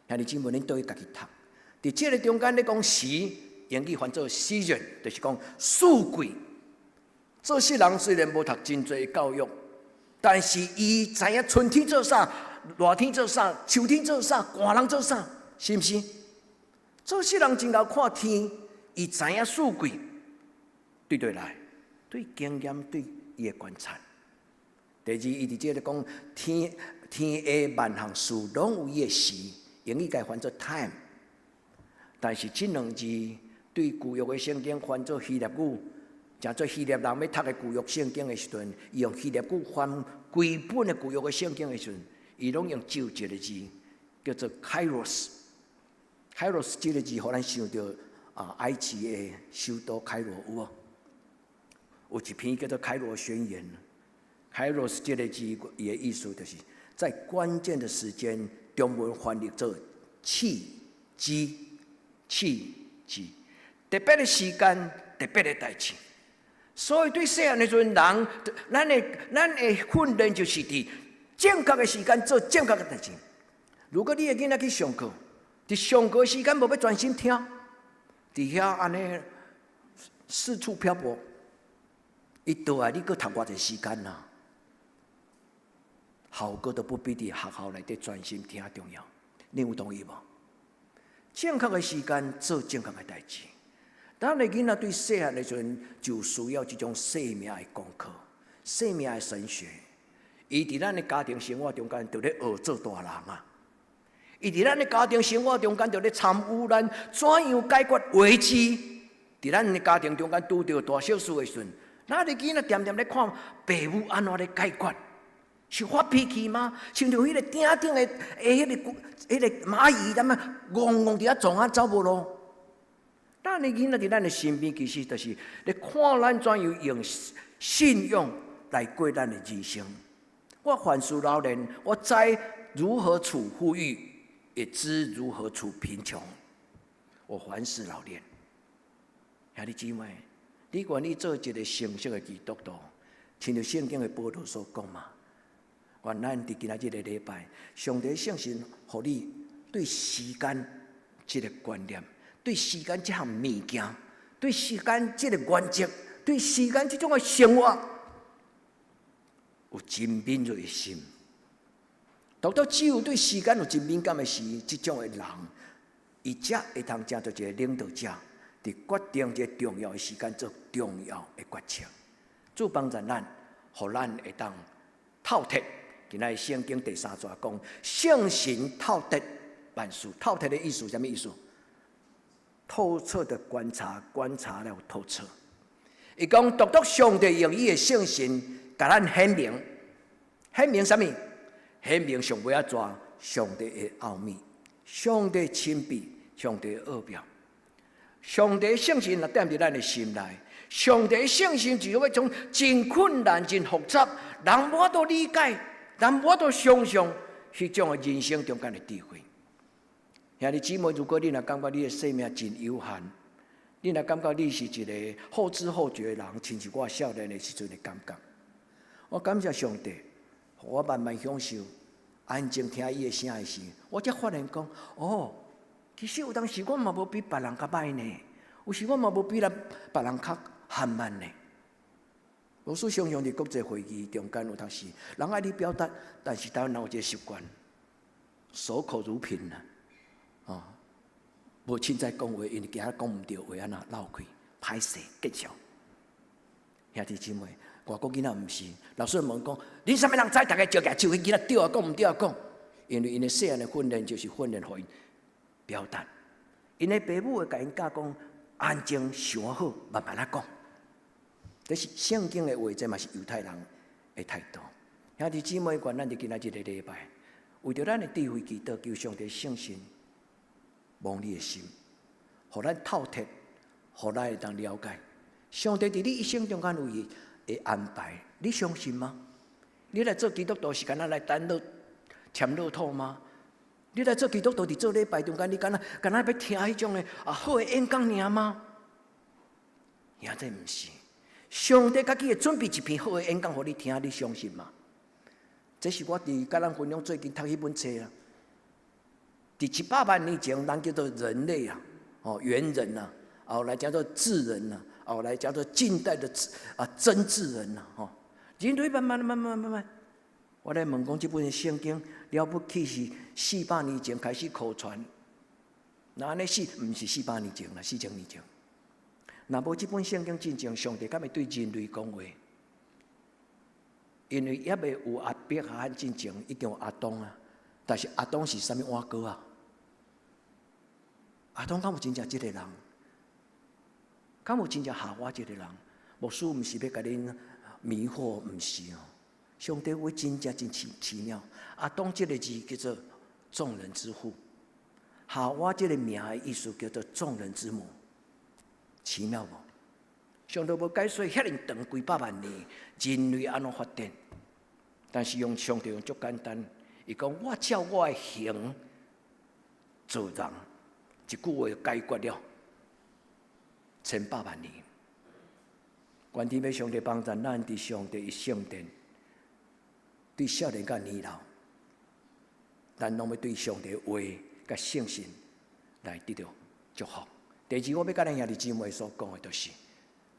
兄弟姊妹，恁倒去家己读。伫这个中间咧讲时，英语翻做 season， 就是讲四季。这些人虽然无读真侪教育，但是伊知影春天做啥，热天做啥，秋天做啥，寒人做啥，是毋是？这些人真够看天，伊知影四季，对来，对经验，对伊的观察。第二，伊伫这里讲天下万项事拢有伊的时，英语该翻做 time， 但是这两字对旧约的圣经翻做希腊语。诚做希腊人要读的旧约圣经的时阵，伊用希腊语翻规本的旧约的圣经的时阵，伊拢用旧一个字，叫做 Kairos。Kairos 这个字，互咱想到埃及的首都开罗有无？有一篇叫做《开罗宣言》。Kairos 这个字，伊的意思就是在关键的时间，中文翻译做契机，特别的时间，特别的代志。所以对细汉的时阵，人咱的训练就是伫正确的时间做正确的代志。如果你的囡仔去上课，伫上课时间无要专心听，伫遐安尼四处漂泊，伊倒来你搁读偌济时间啦，效果都不比伫学校内底专心听重要。你有同意无？正确的时间做正确的代志。咱的囡仔对细汉的时阵，就需要这种生命的功课、生命的神学。伊伫咱的家庭生活中间，就咧学做大人啊。伊伫咱的家庭生活中间，就咧参与咱怎样解决危机。伫咱的家庭中间拄到大小事的时阵，咱的囡仔点点咧看爸母安怎咧解决，是发脾气吗？像着迄个顶顶的迄个蚂蚁，咱啊戆伫遐撞啊走无咯。咱的囡仔伫咱的身边，其实就是咧看咱怎样用信用来过咱的人生。我凡事老练，我知如何处富裕，也知如何处贫穷。我凡事老练。兄弟姊妹，你愿意做一个成熟的基督徒，亲像圣经的保罗所讲嘛？愿咱伫今仔日的礼拜，上帝圣神，互你对时间这个观念，对时间这项物件，对时间这个原则，对时间这种的生活，有真敏锐的心。只有对时间有真敏感的是，这种的人，伊才会通成做一个领导者，伫决定一个重要的时间做重要的决策。主帮助咱，互咱会当透彻。今仔圣经第3节讲，圣神透彻万事。透彻的意思什么意思？透彻的观察，观察了透彻。伊讲，独上帝用伊的圣神，甲咱显明，显明什么？显明上尾仔抓上帝的奥秘，上帝亲笔，上帝的奥妙。上帝的圣神若踮伫咱的心内，上帝的圣神就要从真困难、真复杂，人无法理解，人无法想象迄种的人生中间的智慧。兄弟姊妹，如果你若感觉你的生命真有限，你若感觉你是一个后知后觉的人，亲像我少年的时阵的感觉，我感谢上帝，互我慢慢享受安静听伊的声的时，我才发现讲，哦，其实有当时我嘛无比别人较歹呢，有时我嘛无比别人较缓慢呢。无数常常伫国际会议中间有当时，人爱你表达，但是台湾人有一个习惯，守口如瓶啊。无凊彩讲话，因为惊讲毋对话，安那漏开，歹势见笑。兄弟姊妹，外国囡仔毋是，老师问讲，恁啥物人知？大家招起手，迄囡仔对啊讲毋对啊讲，因为因的细汉的训练就是训练互因表达。因的父母会甲因教讲，安静想好，慢慢讲。这是圣经的话，这嘛是犹太人的态度。兄弟姊妹，愿咱伫今仔日的礼拜，为着咱的智慧祈祷，求上帝圣神。望你的心，互咱透彻，互咱会当了解。上帝伫你一生中间有伊的安排，你相信吗？你来做基督徒是干那来担乐签乐透吗？你来做基督徒伫做礼拜中间，你干那要听迄种的好的演讲尔吗？也真毋是。上帝家己会准备一篇好的演讲，互你听，你相信吗？这是我伫甲咱分享最近读迄本册啦。伫700万年前，人叫做人类啊，猿人啊，后来叫做智人啊，后来叫做近代的真智人啊，人类慢慢，我来问讲，这本圣经了不起是400年前开始口传，那安尼毋是400年前啦，4000年前。若无这本圣经真正，上帝敢会对人类讲话？因为也未有亚伯哈罕之前，已经有亚当啊，但是亚当是啥物碗糕啊？亚当敢有真正这个人？敢有真正夏娃这个人？牧师毋是要甲恁迷惑，毋是哦。上帝话真正真奇妙。亚当这个字叫做众人之父，夏娃这个名的意思叫做众人之母，奇妙无？上帝要解说遐尼长几百万年，人类安怎发展？但是用上帝用足简单，伊讲我照我的形做人。一句话解决了1800万年。愿天要上帝帮助咱伫上帝的圣殿，对少年甲年老，咱拢要对上帝的话甲圣神来得到祝福。第二，我要甲咱兄弟姊妹所讲的，就是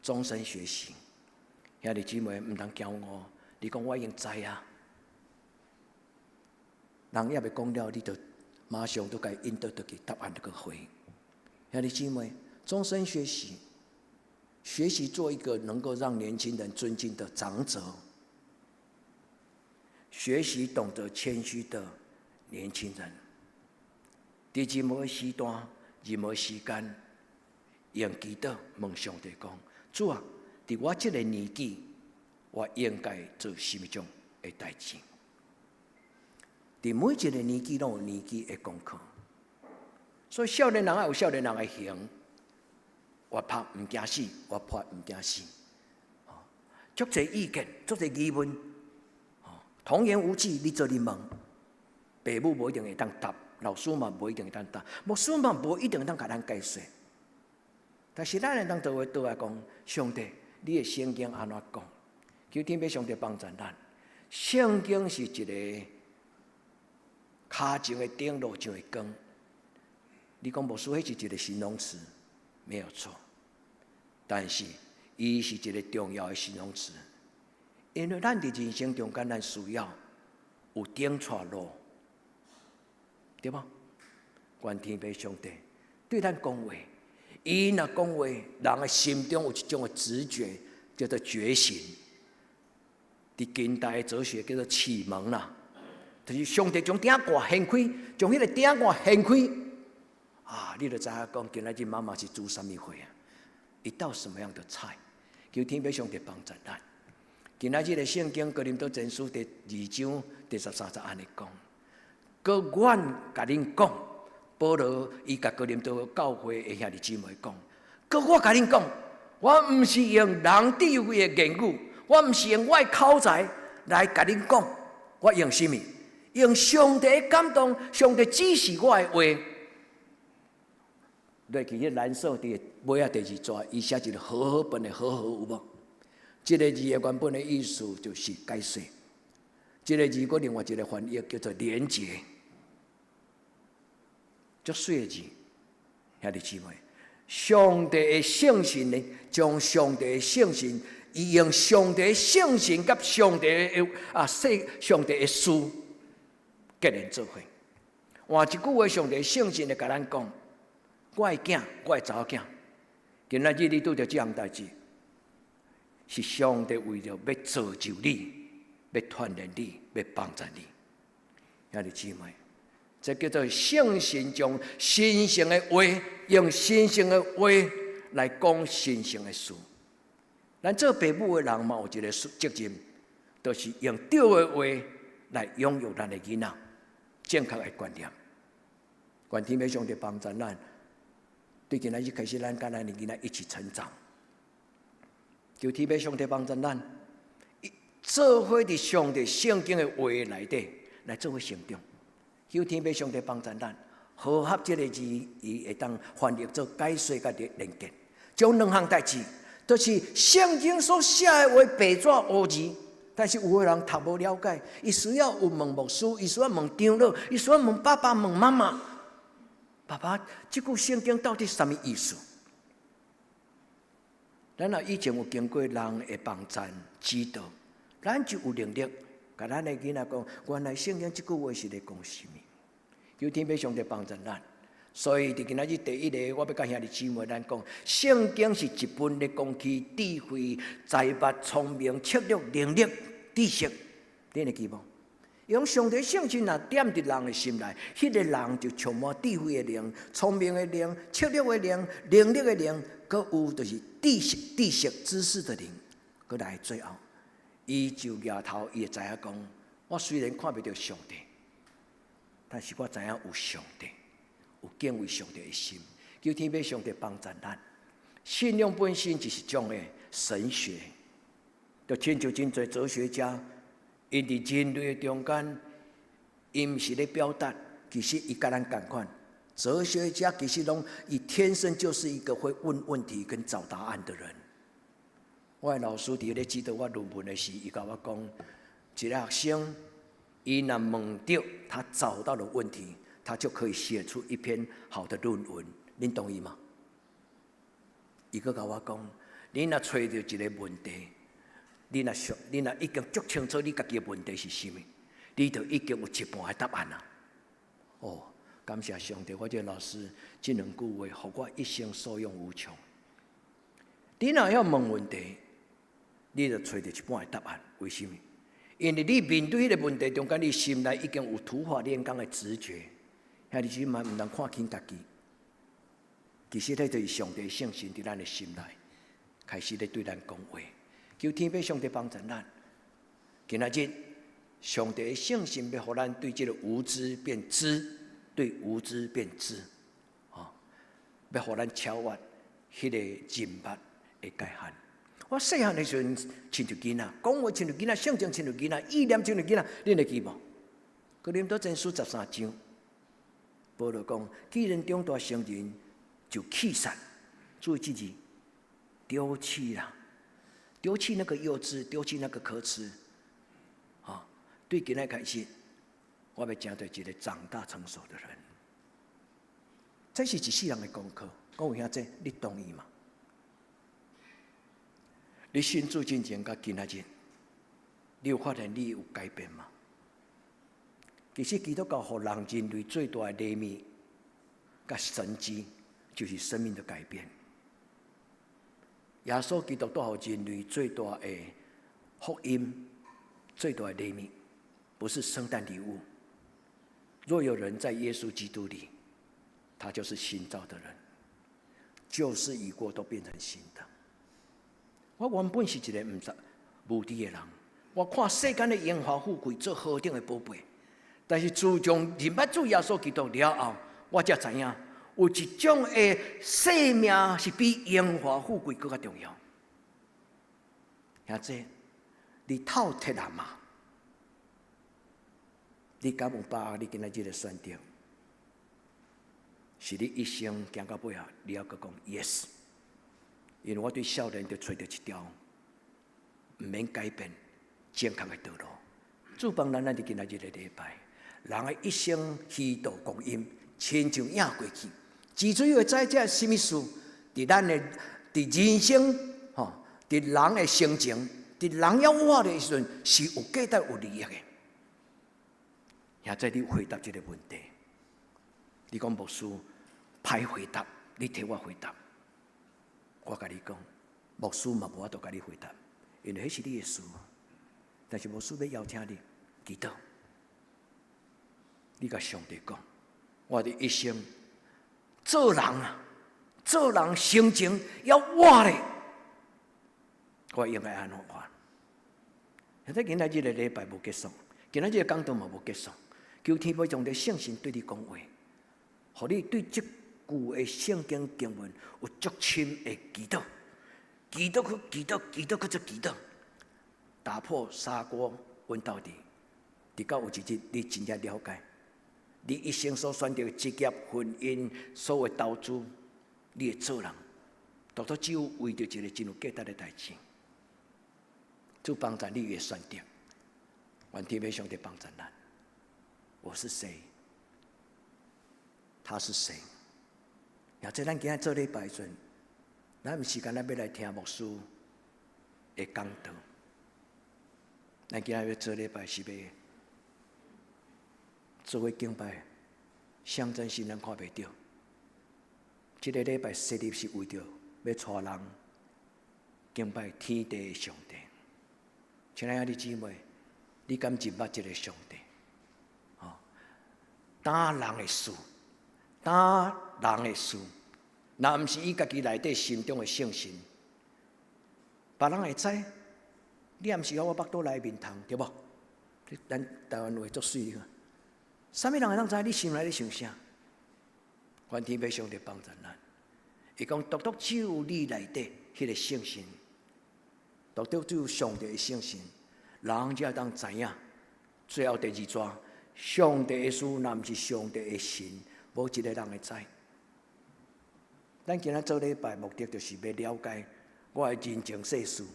终身学习。兄弟姊妹毋通骄傲，你讲我已经知啊，人也未讲了，你就马上都该引导到给答案这个回。兄弟姊妹，终身学习，学习做一个能够让年轻人尊敬的长者，学习懂得谦虚的年轻人。伫任何时段、任何时间，用祈祷问上帝讲：主啊，伫我这个年纪，我应该做什么种的代志？伫每一个年纪拢有年纪的功课，所以少年人也有少年人的行，活泼毋惊死，活泼毋惊死。足侪意见，足侪疑问，童言无忌，你做你问。父母无一定会当答，老师嘛无一定会当答，牧师嘛无一定会当甲咱解释。但是咱会当倒来讲，上帝，你的圣经安怎讲？求天父上帝帮助咱。圣经是一个骹前的灯，路上的光。你讲牧师，迄是一个形容词，没有错。但是，伊是一个重要的形容词，因为咱伫人生中间，咱需要有灯带路，对吧？愿天父上帝对咱讲话，伊若讲话，人的心中有一种的直觉，叫做觉醒。伫近代的哲学叫做启蒙啦，就是上帝将顶挂掀开，将迄个顶挂掀开，啊，你就知影讲，今仔日妈妈是煮什么货啊？一道什么样的菜？求天父上帝帮助咱。今仔日的圣经哥林多前书第2章第13节安尼讲，搁阮甲恁讲，保罗伊甲哥林多教会的兄弟姊妹讲，搁我甲恁讲，我毋是用人智慧的言语。我毋是用我的口才来甲恁讲，我用什么？用上帝的感动，上帝指示我的话。落去迄蓝色伫尾仔第2节，伊写一个好好本的好好有无？这个字的原本的意思就是解释。这个字，我另外一个翻译叫做连结，足水的字，兄弟姊妹，上帝的圣性呢，将上帝的圣性。伊用上帝的圣性甲上帝的上帝的事结连做伙。换一句话，上帝的圣性来甲咱讲：我的囝，我的查某囝，今仔日你拄着这样代志，是上帝为了要造就你，要锻炼你，要帮助你。兄弟姊妹，这叫做圣性将神圣的话，用神圣的话来讲神圣的事。咱做父母的人嘛，有一个责任，就是用对的话来养育咱的囡仔，正确的观念。愿天父上帝帮助咱，对今仔日开始，咱甲咱的囡仔一起成长。求天父上帝帮助咱，做伙伫上帝圣经的话内底来做伙成长。求天父上帝帮助咱，好合这个字，伊会当翻译做解说甲连结，将两项代志。就是圣经所写的话白纸黑字，但是有的人读无了解，伊需要有问牧师，伊需要问长老，伊需要问爸爸、问妈妈。爸爸，这句圣经到底什么意思？咱若以前有经过人的帮助指导，咱就有能力，甲咱的囡仔讲，原来圣经这句话是在讲什么？求天父上帝帮助咱。所以，伫今仔日第一个，我要甲兄弟姊妹咱讲，圣经是一本咧讲起智慧、财物、聪明、策略、能力、知识，你会记无？用上帝圣经若点伫人的心内，迄个人就充满智慧的灵、聪明的灵、策略的灵、能力的灵，佮有就是知识、知识的灵，佮来最后，伊就摇头，伊会知影讲，我虽然看不到上帝，但是我知影有上帝。有敬畏上帝的心，求天父上帝帮助咱。信仰本身就是一种的神学，就亲像真侪哲学家，因伫人类中间，因毋是咧表达，其实伊甲咱同款。哲学家其实拢伊天生就是一个会问问题跟找答案的人。我的老师伫咧指导我论文的时，伊甲我讲，一个学生，伊若问到他找到了问题。他就可以写出一篇好的论文，您同意吗？伊阁甲我讲，你若找到一个问题，你若已经足清楚你家己的问题是什么，你就已经有一半的答案啦。哦，感谢上帝，我这个老师这两句话，互我一生受用无穷。你若要问问题，你就找到一半的答案，为什么？因为你面对迄个问题中间，你心内已经有土法炼钢的直觉。兄弟姊妹，唔通看轻家己，其实咧就是上帝圣神伫咱的心内，开始咧对咱讲话。求天父上帝帮助咱。今仔日，上帝的圣神要互咱对这个无知变知，对无知变知，要互咱超越迄个人物的界限。我细汉的时阵，亲像囡仔，讲话亲像囡仔，性情亲像囡仔，意念亲像囡仔，恁会记无？哥林多前书13章，保罗讲：既然长大成人，就弃散。注意自己，丢弃啦，丢弃那个幼稚，丢弃那个可耻。啊，对今仔开始，我要成为一个长大成熟的人。这是一世人的功课。讲有兄弟，你同意吗？你信主之前甲今仔日，你有发现你有改变吗？其实基督教予人人类最大的礼物，甲神迹，就是生命的改变。耶稣基督带予人类最大的福音，最大的礼物，不是圣诞礼物。若有人在耶稣基督里，他就是新造的人，旧事已过，都变成新的。我原本是一个无知的人，我看世间的荣华富贵做何等的宝贝，但是自从认捌主耶稣基督了后，我才知影有一种的生命是比荣华富贵更加重要。兄弟，你透铁人嘛？你敢有把握你今仔日的选择？是你一生行到尾后，你要佮讲 yes， 因为我对少年就找到一条唔免改变健康的道路。主帮咱伫今仔日的礼拜，人的一生虚度光阴，亲像影过去。之所以会知这是什么事，伫咱的人生伫人的生情，伫人要活的时阵，是有价值有利益的。现在你回答这个问题，你讲牧师歹回答，你替我回答。我甲你讲，牧师嘛无法度甲你回答，因为迄是你的事。但是牧师要邀请你祈祷，你甲上帝讲，我的一生做人啊，做人心情要活咧，我应该安怎活？现在今仔日的礼拜无结束，今仔日的讲道嘛无结束。求天父将你圣神对你讲话，互你对这句的圣经经文有足深的祈祷，祈祷去祈祷，祈祷去再祈祷，打破砂锅问到底。直到有一日，你真正了解，你一生所选择的职业、婚姻、所有投资，你会做人，独独只有为着一个真有价值的代志。主帮助你的选择，愿天父上帝帮助咱。我是谁？他是谁？也即咱今仔做礼拜阵，咱毋是干那要来听牧师的讲道，咱今仔要做礼拜是要做伙敬拜，象征性咱看袂到。这个礼拜设立是为着要带人敬拜天地的上帝。亲爱的姊妹，你敢认捌这个上帝？打人的事，打人的事，若毋是伊家己内底心中的圣神，别人会知。你也毋是我腹肚内面汤，对无？咱台湾话足水个，啥物人会当知你心内咧想啥？愿天父上帝帮助咱。伊讲，独独只有你内底迄个圣神，独独只有上帝的圣神，人才会当知影。最后第二章。上帝的事，若毋是上帝的神，无一个人会知。咱今仔做礼拜目的，就是要了解我的人情世事。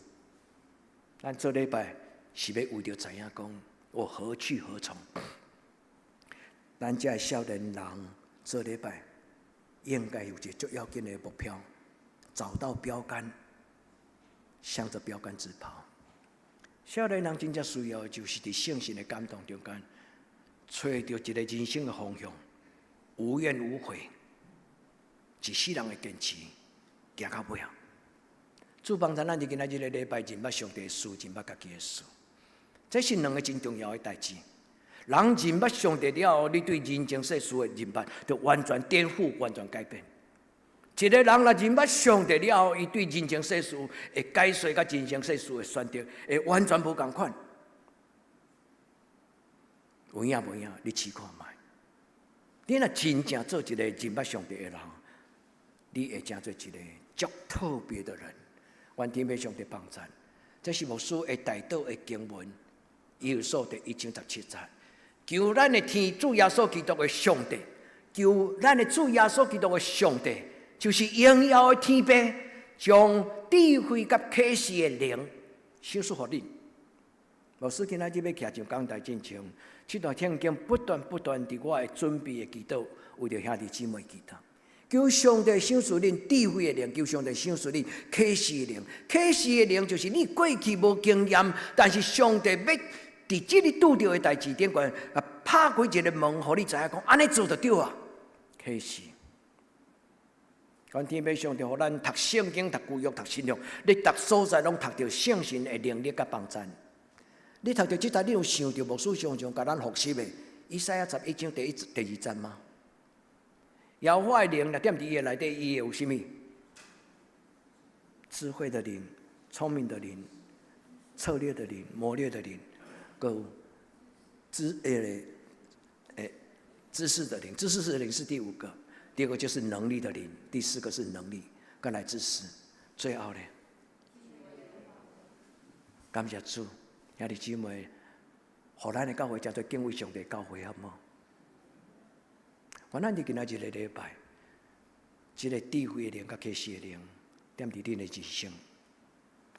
咱做礼拜是要为着知影讲，我何去何从。咱这少年人做礼拜，应该有一个最要紧的目标，找到标杆，向着标杆直跑。少年人真正需要的就是伫圣神的感动中间。找到一个人生的方向，无怨无悔，一世人的坚持，行到尾啊！主帮助咱伫今仔日的礼拜，认捌上帝的事，认捌家己的事，这是两个真重要的代志。人认捌上帝了后，你对人情世事的认捌，就完全颠覆，完全改变。一个人若认捌上帝了后，伊对人情世事的解说，甲人情世事的选择，会完全无同款。有影无影，你试看卖。你若真正做一个认捌上帝的人，你会成做一个足特别的人。愿天父上帝帮助。这是牧师会带导的经文，以弗所第1章17节。求咱的天主耶稣基督的上帝，求咱的主耶稣基督的上帝，就是荣耀的天父，将智慧甲启示的灵赏赐给恁。牧师今仔日要徛上讲台之前，这段圣经不断伫我的准备的祈祷，为着兄弟姊妹祈祷。求上帝赏赐恁智慧的灵，求上帝赏赐恁启示的灵。启示的灵就是你过去无经验，但是上帝要伫即个拄着的代志顶悬，拍开一个门，互你知影讲，安尼做就对啊。启示，愿天父上帝，互咱读圣经、读旧约、读新约，你读所在拢读着圣神的能力甲帮助。你读着即台，你有想着牧师常常甲咱复习的以赛亚11章第2节吗？耶和华的灵若踮伫伊的内底，伊有啥物？智慧的灵、聪明的灵、策略的灵、谋略的灵，有知识的灵。知识的灵是第5个，第2个就是能力的灵，第4个是能力，再来知识，最后呢？感谢主，兄弟姊妹，互咱的教会叫做敬畏上帝教会，好无？愿咱伫今仔日的礼拜，即个智慧的灵、甲启示的灵，踮伫恁的人生。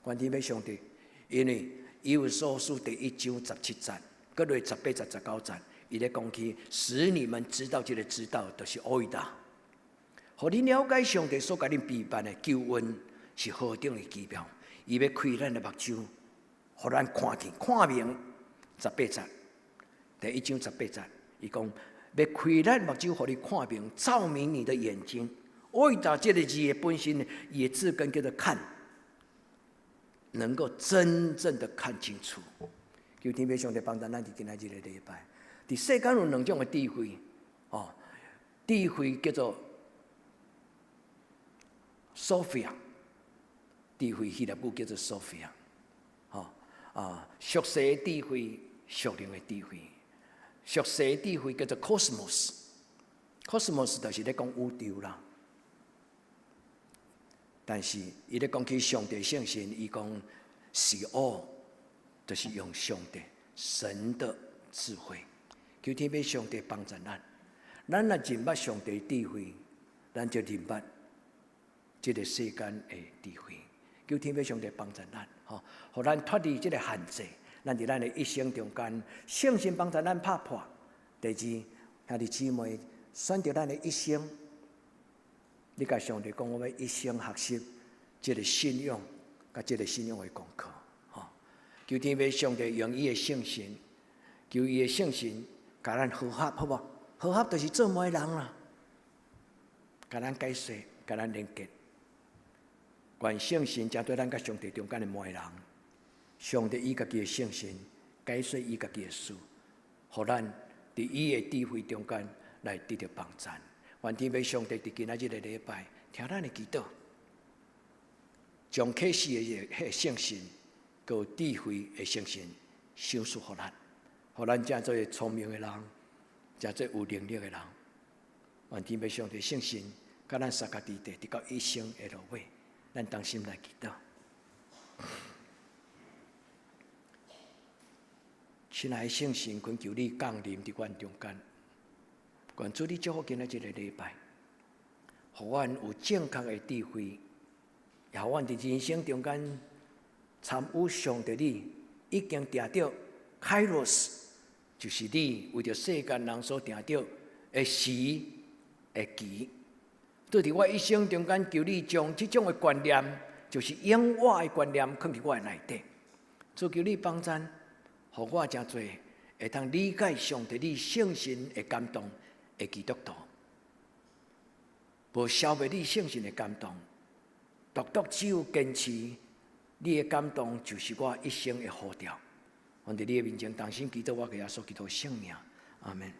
愿天父上帝，因为以弗所书第1章17节，搁落18节、19节，伊咧讲起，使你们知道，即个知道，就是爱达，互你了解上帝所甲恁备办的救恩是何等的奇妙。伊要开咱的目睭，互咱看见、看明。18节，第1章18节，伊讲。要开咱目睭，互你看明，照明你的眼睛。爱达这个字的本身，也字根叫做看，能够真正的看清楚。求天父上帝帮助咱伫今仔日的礼拜。伫世间有2种的智慧，智慧叫做 Sophia， 智慧希腊语叫做 Sophia， 属世的智慧，属灵的智慧。属世的智慧叫做 cosmos，cosmos 就是咧讲宇宙啦。但是伊咧讲起上帝圣神，伊讲是就是用上帝神的智慧。求天父上帝帮助咱，咱若认捌上帝的智慧，咱就认捌这个世间的智慧。求天父上帝帮助咱，互咱脱离这个限制。咱伫咱的一生中间，圣神帮助咱拍破。第2，兄弟姊妹，选择咱的一生，你甲上帝讲，我要一生学习这个信仰，甲这个信仰的功课。求天父上帝用伊的圣神，求伊的圣神，甲咱和合，好无？和合就是做媒人啦，甲咱解说，甲咱连结。愿圣神成对咱甲上帝中间的媒人。上帝以家己的圣神解说伊家己的事，互咱伫伊的智慧中间来得到帮助。愿天父上帝伫今仔日的礼拜听咱的祈祷，将启示的圣神、和智慧的圣神赏赐互咱，互咱真做聪明的人，真做有能力的人。愿天父上帝圣神甲咱三家地地直到一生的落尾，咱同心来祈祷。亲爱的圣神，恳求你降临伫阮中间，愿主你祝福今仔日个礼拜，互阮有正确的智慧，也互阮伫人生中间参与上帝你已经定着 Kairos， 就是你为着世间人所定着的时的期。对伫我一生中间，求你将这种的观念，就是永远的观念，放伫我的内底。主求你帮助。互我真侪会通理解上帝你圣神的感动的基督徒，无消灭你圣神的感动，独只有坚持你的感动，就是我一生的呼召。我伫你的面前，同心祈祷，我给耶稣基督圣名，阿门。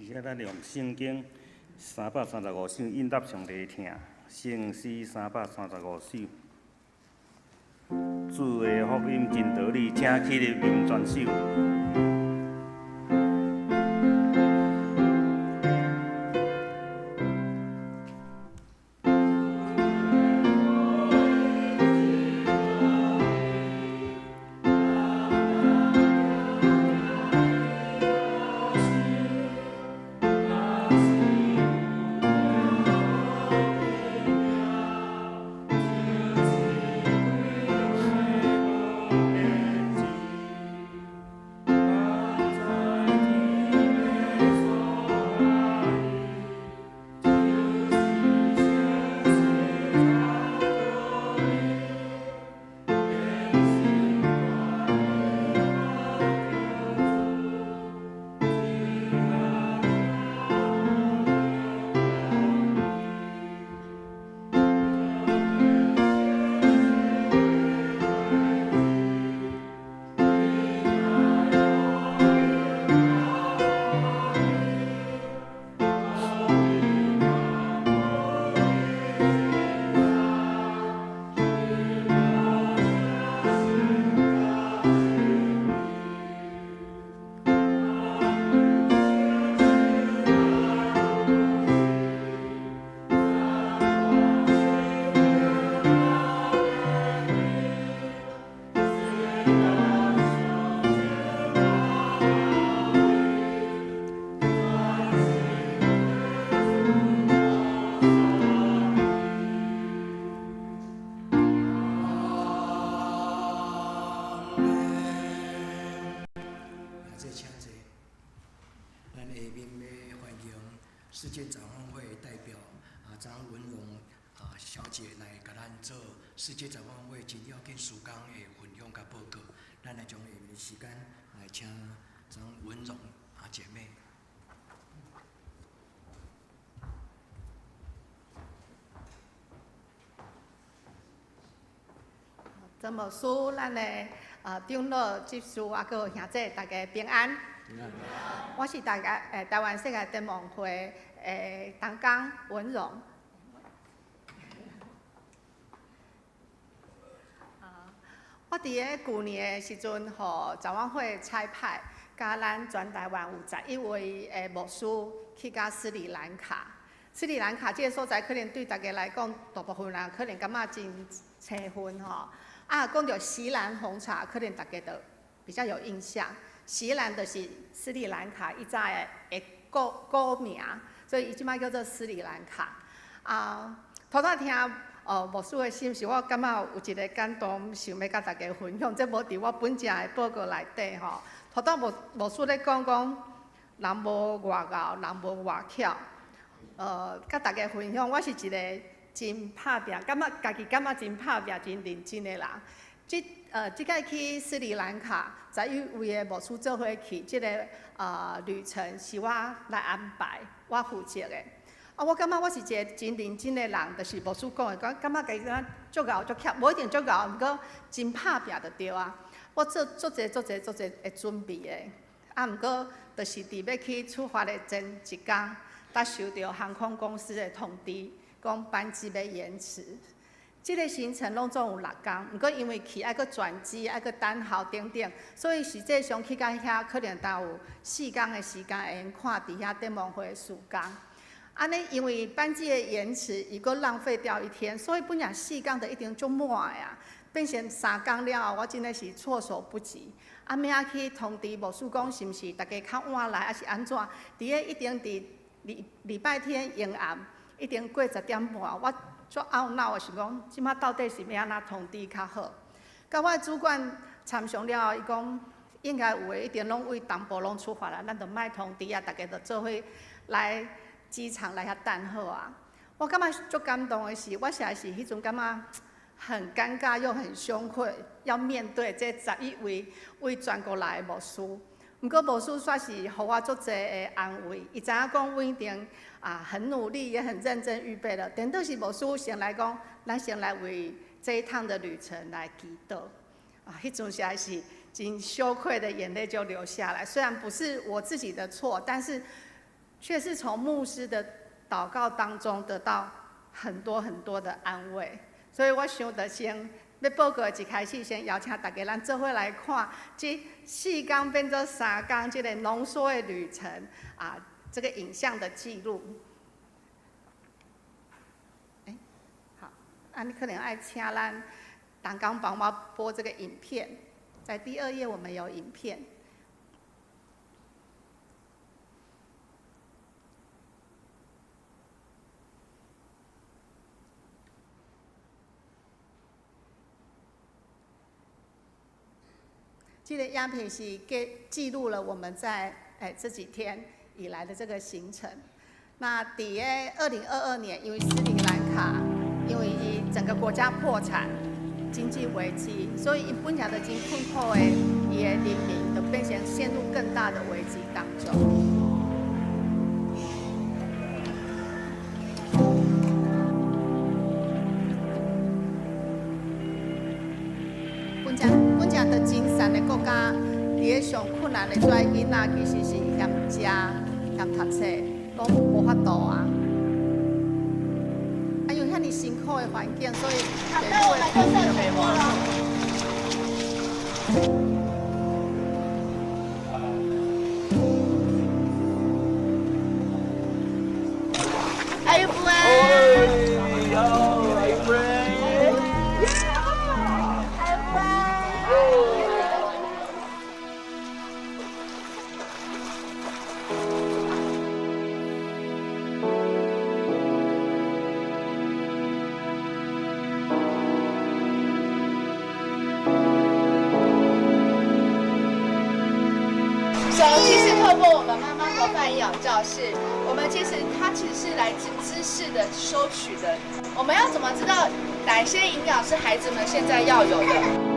是说咱用圣经335首应答上帝听，圣诗335首。主的福音真道理，请起立并全首。世界展望会代表张文荣小姐来甲咱做世界展望会真要紧事工的分享甲报告。咱来将下面的时间来请张文荣姐妹。怎么说咱的长老、执事啊，还有兄弟，大家平安。我是台湾世界展望会东港文荣。我伫个去年的时阵，互展望会差派，甲咱全台湾有11位牧师去甲斯里兰卡。斯里兰卡这个所在，可能对大家来讲，大部分人可能感觉真青分吼。讲到锡兰红茶，可能大家都比较有印象。锡兰就是斯里兰卡以前的古名，所以伊即摆叫做斯里兰卡。头仔听牧师的心事，我感觉有一个感动，想要甲大家分享。这无伫我本正的报告内底吼。头仔牧师咧讲，人无外敖，人无外巧。甲大家分享，我是一个真拍拼，家己感觉真拍拼、真认真的人。即届去斯里兰卡，11位的牧师做伙去，即个旅程是我来安排，我负责的。我感觉我是一个真认真的人，就是牧师讲的，感觉家己足敖足巧，无一定足敖，毋过真拍拼就对啊。我做足侪的准备的，毋过就是伫要去出发的前一天，才收到航空公司的通知，讲班机要延迟。这个行程拢总有6天，毋过因为去爱搁转机，爱搁等候等等，所以实际上去到遐可能才有4天的时间会用看伫遐展望会的时间。安尼因为班机的延迟，伊搁浪费掉1天，所以本来4天就一定足满的啊，变成3天了后，我真的是措手不及。明仔去通知牧师讲，是毋是大家较晚来，还是安怎？伫个一定伫礼拜天沿暗，一定过10点半，我足懊恼的是讲，即摆到底是要安怎通知较好？甲我的主管参详了后，伊讲应该有诶，一定拢为东部拢出发啦，咱就莫通知啊，大家就做伙来机场来遐等好啊。我感觉足感动的是，我实在是迄阵感觉很尴尬又很羞愧，要面对这11位为全国来的牧师。毋过牧师算是予我足侪的安慰，伊知影讲我一定很努力，也很认真预备了。等到是牧师先来讲，咱先来为这一趟的旅程来祈祷。迄阵实在是真羞愧的眼泪就流下来。虽然不是我自己的错，但是却是从牧师的祷告当中得到很多很多的安慰。所以我想得先要报告一开始，先邀请大家咱做伙来看这4天变做3天这个浓缩的旅程啊，这个影像的记录。好，你可能爱请咱党刚帮我播这个影片，在第2页我们有影片。这个影片是记录了我们在这几天以来的这个行程。那伫2022年，因为斯里兰卡因为整个国家破产、经济危机，所以伊本来就真困苦的，伊的人民就变成陷入更大的危机当中。本来的真善的国家，伫咧上困难的这些囡仔，其实是嫌食、嫌读册，拢无法度啊。因为遐尼辛苦的环境，所以北部的土地就袂活。其实透过我们妈妈模范营养教室，它其实是来自知识的收取的。我们要怎么知道哪些营养是孩子们现在要有的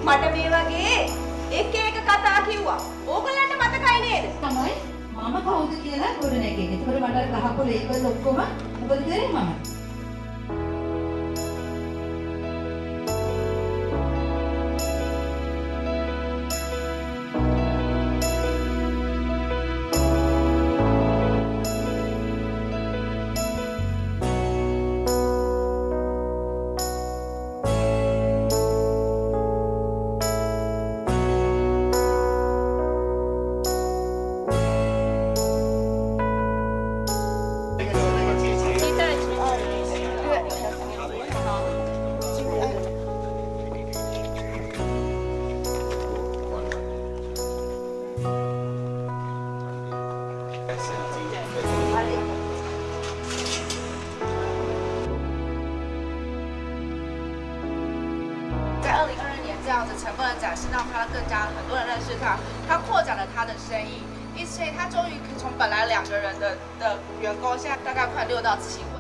？මට මේ වගේ එක එක කතා කිව්වා. ඕගොල්ලන්ට මතකයි නේද? තමයි මම කවුද කියලා ගොඩනැගෙන්නේ. ඒකවල මට ගහකොළ ඒකවල ඔක්කොම මොකද කරේ මම?在2022年这样子成功的展示，让他更加很多人认识他，他扩展了他的生意，所以他终于从本来2个人的员工，现在大概快6到7位。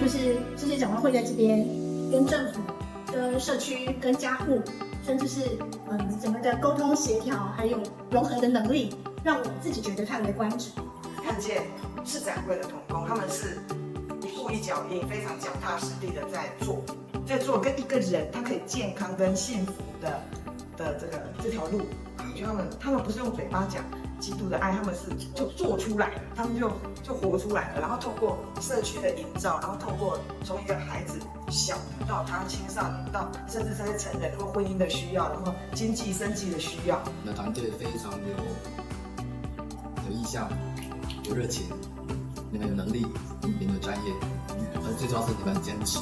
就是世界展望会在这边跟政府、跟社区、跟家户，甚至是整个的沟通协调，还有融合的能力，让我自己觉得叹为观止。看见市展会的同工，他们是一步一脚印，非常脚踏实地的在做跟一个人他可以健康跟幸福的这条路。我觉得他们不是用嘴巴讲，基督的爱，他们是就做出来了，他们就活出来了。然后透过社区的营造，然后透过从一个孩子小到他青少年，到甚至他是成人，然后婚姻的需要，然后经济生计的需要。我们的团队非常有意向、有热情，你们有能力，你们有专业，而最重要是你们坚持。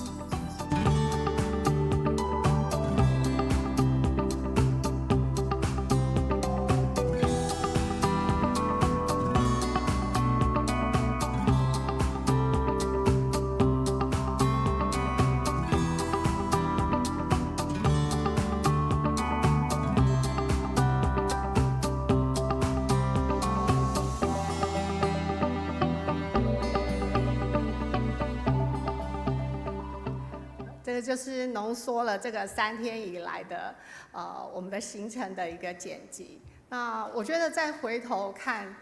这个就是浓缩了这个3天以来的我们的行程的一个剪辑。那我觉得再回头看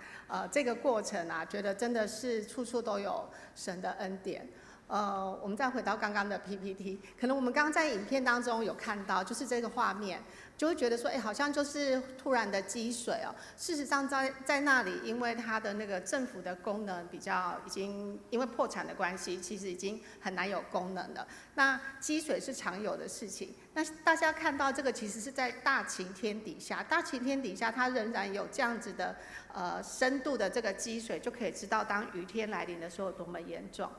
这个过程啊，觉得真的是处处都有神的恩典。我们再回到刚刚的 PPT， 可能我们刚刚在影片当中有看到，就是这个画面，就会觉得说，好像就是突然的积水哦。事实上在那里，因为它的那个政府的功能比较已经因为破产的关系，其实已经很难有功能了。那积水是常有的事情。那大家看到这个，其实是在大晴天底下，大晴天底下它仍然有这样子的深度的这个积水，就可以知道当雨天来临的时候有多么严重。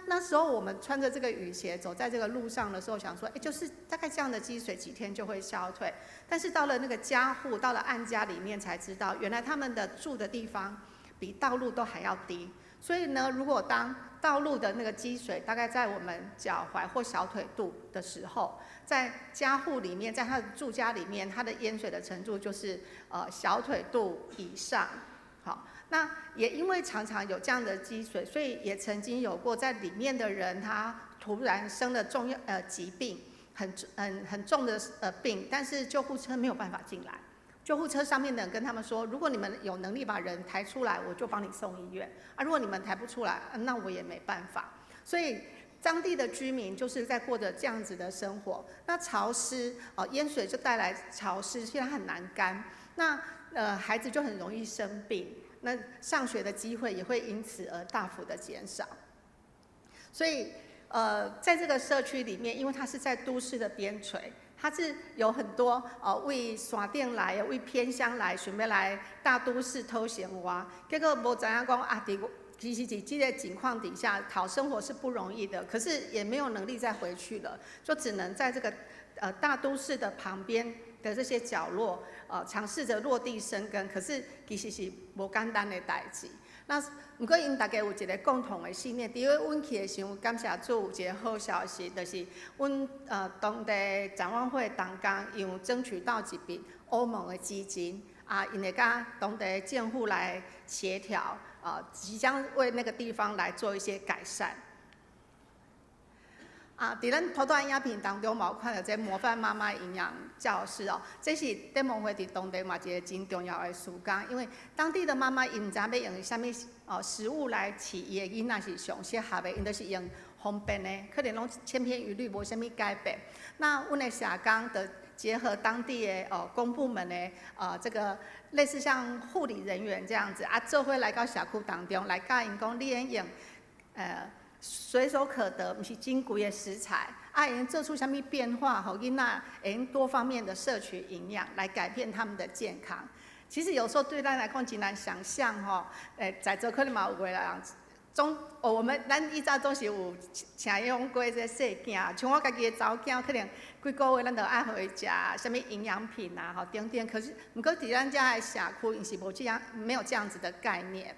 那时候我们穿着这个雨鞋走在这个路上的时候，想说，就是大概这样的积水几天就会消退。但是到了那个家户，到了案家里面才知道，原来他们的住的地方比道路都还要低。所以呢，如果当道路的那个积水大概在我们脚踝或小腿肚的时候，在家户里面，在他的住家里面，它的淹水的程度就是小腿肚以上。好，那也因为常常有这样的积水，所以也曾经有过在里面的人，他突然生了疾病，很重的病，但是救护车没有办法进来。救护车上面的人跟他们说，如果你们有能力把人抬出来，我就帮你送医院啊；如果你们抬不出来，那我也没办法。所以当地的居民就是在过着这样子的生活。那潮湿淹水就带来潮湿，所以它很难干。那孩子就很容易生病，那上学的机会也会因此而大幅的减少。所以在这个社区里面，因为它是在都市的边陲。它是有很多为山顶来的，为偏乡来，想要来大都市讨生活，结果无知影讲其实在这个情况底下，讨生活是不容易的，可是也没有能力再回去了，就只能在这个大都市的旁边的这些角落，尝试着落地生根，可是其实是无简单的代志。那不过因大家有一个共同的信念，伫咧阮去的时候，感谢主有一个好消息，就是阮当地展望会同工有争取到一笔欧盟的基金，因会甲当地政府来协调，即将为那个地方来做一些改善。伫咱头段影片当中，有看到这模范妈妈营养教室哦，这是展望会伫当地嘛一个真重要的事工，因为当地的妈妈因唔知要用啥物食物来饲伊的囡仔是上适合的，因都是用方便的，可能拢千篇一律，无啥物改变。那阮的社工的结合当地的公部门的这个类似像护理人员这样子做伙来到社区当中来教因讲，你用随手可得，不是真贵的食材，能做出什么变化，好囡仔能多方面的摄取营养，来改变他们的健康。其实有时候对咱来讲真难想象吼，在座可能嘛有个人咱以前总是有请用过这细囝，像我家己的查某囝，可能几个月咱就爱互伊食什么营养品等等。可是，不过伫咱遮的社区，因是没有这样子的概念。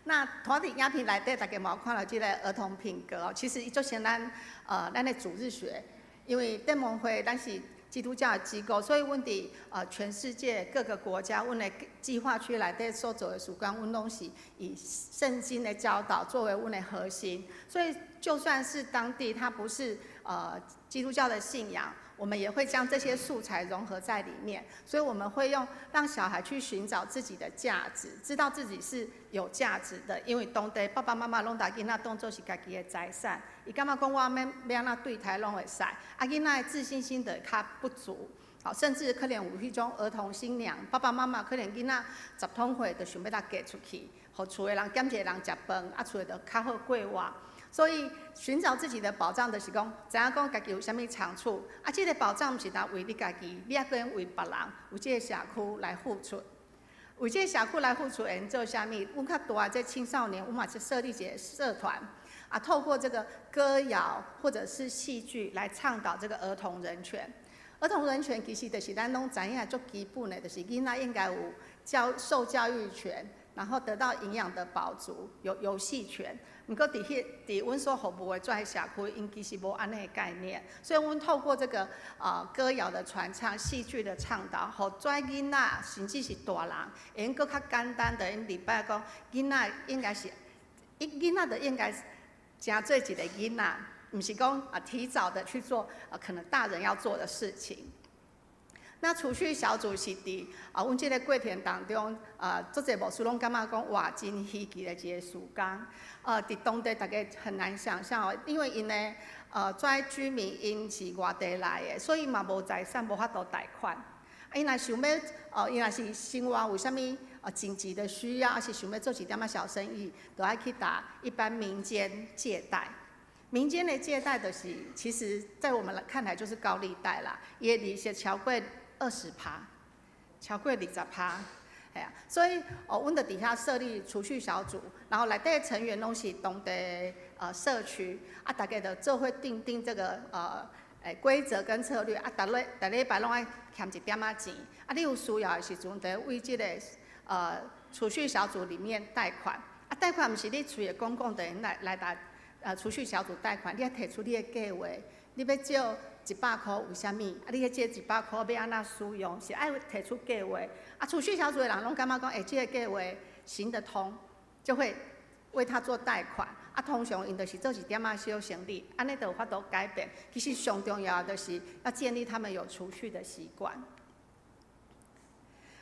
那团体影片内底，大家嘛有看到这个儿童品格其实就像咱的主日学，因为展望会咱是基督教的机构，所以阮伫全世界各个国家，阮的计划区内底所做的事工，阮拢是以圣经的教导作为阮的核心。所以就算是当地它不是基督教的信仰，我们也会将这些素材融合在里面。所以我们会让小孩去寻找自己的价值，知道自己是有价值的。因为当地爸爸妈妈拢把囡仔当作是家己的财产，伊感觉讲我要安怎对待拢会使，囡仔的自信心就较不足。好，甚至可能有迄种儿童新娘，爸爸妈妈可能囡仔10通岁就想要来嫁出去，互厝的人减一个人食饭，啊厝就较好过活。所以寻找自己的保障，就是讲，知影讲家己有啥物长处，啊，这个保障毋是单为你家己，你也可以为别人，为这个社区来付出。为这个社区来付出，会做啥物？阮较大这青少年，阮嘛是设立一个社团，啊，透过这个歌谣或者是戏剧来倡导这个儿童人权。儿童人权其实就是咱拢知影最基本的，就是囡仔应该有受教育权，然后得到营养的饱足，有游戏权。毋过伫阮所服务的这些社区，因其实无安尼的概念，所以阮透过这个歌谣的传唱、戏剧的倡导，互这囡仔甚至是大人，会用搁较简单的因礼拜讲，囡仔应该是，囡仔就应该真做一个囡仔，毋是讲提早的去做可能大人要做的事情。那储蓄小组是伫阮这个过程当中，做者牧师拢感觉讲哇，真稀奇的一个时间。伫当地大家很难想象哦，因为因的这居民因是外地来的，所以嘛无财产，无法度贷款。因若想要因若是生活有啥物紧急的需要，还是想要做一点仔小生意，都要去打一般民间借贷。民间的借贷就是，其实在我们看来就是高利贷啦，伊的利息超过20%，超过20%。哎呀，所以阮的底下设立储蓄小组，然后内底成员拢是当地社区，啊，大家就做伙定这个规则跟策略，啊，逐礼拜拢爱欠一点仔钱，啊，你有需要的时阵，就为这个储蓄小组里面贷款，啊，贷款毋是你嘴的讲的来达储蓄小组贷款，你要提出你的计划，你要借100块为虾米？啊，你要借100块要安怎使用？是爱提出计划。啊，储蓄小组的人拢感觉讲，这个计划行得通，就会为他做贷款。啊，通常因就是做一点仔小生意，安尼就有法度改变。其实上重要的就是要建立他们有储蓄的习惯。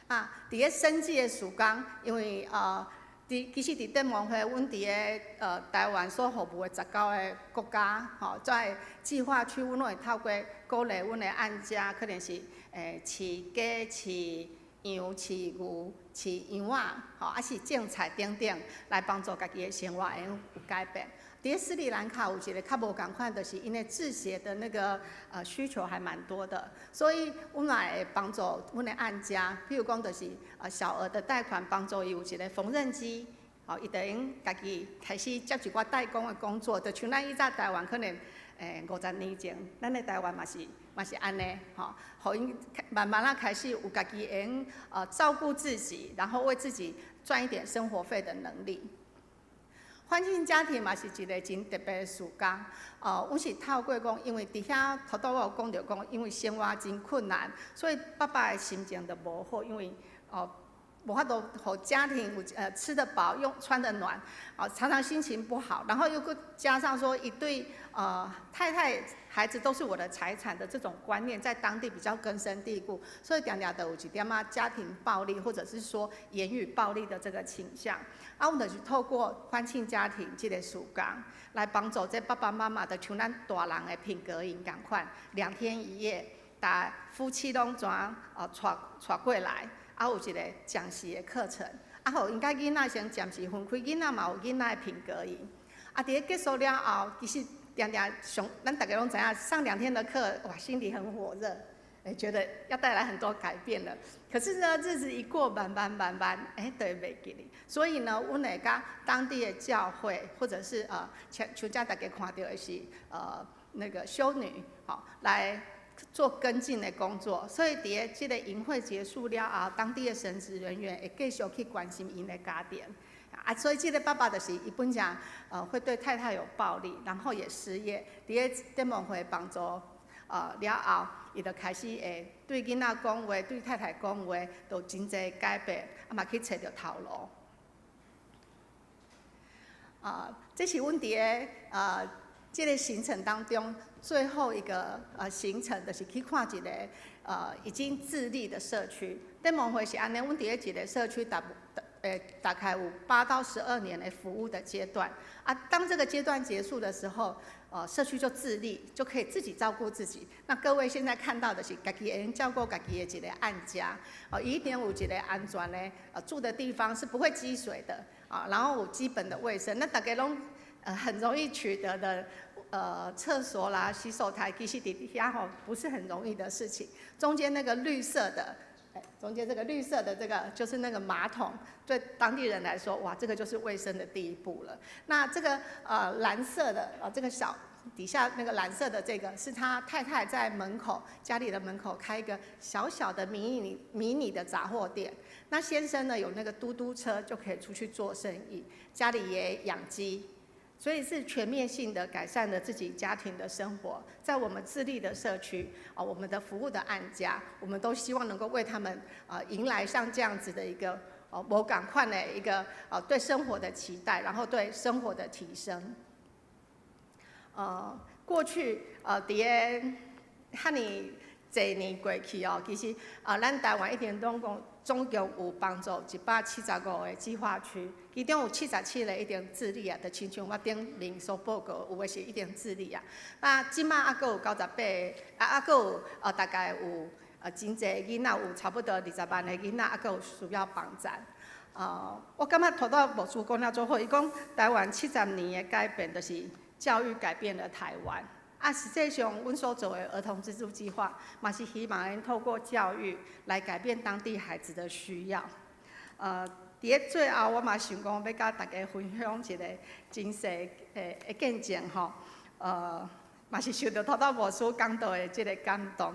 啊，伫个生计的时间，因为其实伫电盟会，阮伫个台湾所服务的19个国家，吼，在计划区，阮拢会透过鼓励阮的案家，可能是饲鸡、饲羊、饲牛、饲羊仔，吼，还是种菜等等，来帮助家己的生活会有改变。伫个斯里兰卡有一个较无共款，就是因为制鞋的那个需求还蛮多的，所以阮也会帮助阮的案家，譬如讲就是小额的贷款，帮助伊有一个缝纫机，哦，伊就用家己开始接一寡代工的工作，就像咱以前台湾可能50年前，咱的台湾嘛是安尼，吼，互因慢慢啊开始有家己会照顾自己，然后为自己赚一点生活费的能力。欢庆家庭嘛是一个真特别的时间，阮是透过讲，因为伫遐头拄我有讲到讲，因为生活真困难，所以爸爸的心情就无好，因为无法度互家庭有吃得饱、穿得暖，常常心情不好，然后又加上说一对太太、孩子都是我的财产的这种观念，在当地比较根深蒂固，所以常常都有一点仔家庭暴力，或者是说言语暴力的这个倾向。我们就是透过欢庆家庭这个时间，来帮助这爸爸妈妈的像咱大人的品格营共款，2天1夜，大夫妻拢怎带过来。有一个讲习的课程，互因甲囡仔先暂时分开，囡仔嘛有囡仔的品格营。伫个结束了后，其实咱大家拢知影，上2天的课，哇，心里很火热，觉得要带来很多改变了。可是呢，日子一过，慢慢，就会袂记哩。所以呢，阮会甲当地的教会，或者是像大家看到的是那个修女，来做跟进的工作，所以伫个这个营会结束了后，当地的神职人员会继续去关心因的家庭。所以这个爸爸就是伊本身会对太太有暴力，然后也失业。伫个电盟会帮助了后，伊就开始会对囡仔讲话，对太太讲话，都真侪改变，嘛去找到头路。这是阮伫个这个行程当中最后一个行程，就是去看一个已经自立的社区。电盟会是安尼，阮伫个一个社区大概有8到12年的服务的阶段啊。当这个阶段结束的时候，社区就自立，就可以自己照顾自己。那各位现在看到的是自己会照顾自己的一个案家，一定有一个安全的住的地方是不会积水的啊，然后有基本的卫生，那大家拢很容易取得的。厕所啦、洗手台，其实底下不是很容易的事情。中间那个绿色的，中间这个绿色的这个就是那个马桶，对当地人来说，哇，这个就是卫生的第一步了。那这个蓝色的这个小底下那个蓝色的这个是他太太在门口家里的门口开一个小小的迷你的杂货店。那先生呢有那个嘟嘟车就可以出去做生意，家里也养鸡。所以是全面性的改善了自己家庭的生活，在我们自立的社区我们的服务的案家，我们都希望能够为他们迎来像这样子的一个无同款的一个对生活的期待，然后对生活的提升。过去伫个遐尼侪年过去其实咱台湾一点总共有帮助175个计划区，其中有77个一定自立啊，就亲像我顶面所报告，有的是一定自立啊。那即马还佫有98个，还佫有大概有真侪囡仔，有差不多20万个囡仔，还佫有需要帮助。我感觉头到牧师讲了最好，伊讲台湾70年的改变，就是教育改变了台湾。实际上，阮所做的儿童资助计划，嘛是希望透过教育来改变当地孩子的需要。伫个最后，我嘛想讲要甲大家分享一个真实的见证吼。嘛是受到头头牧师讲道的这个感动。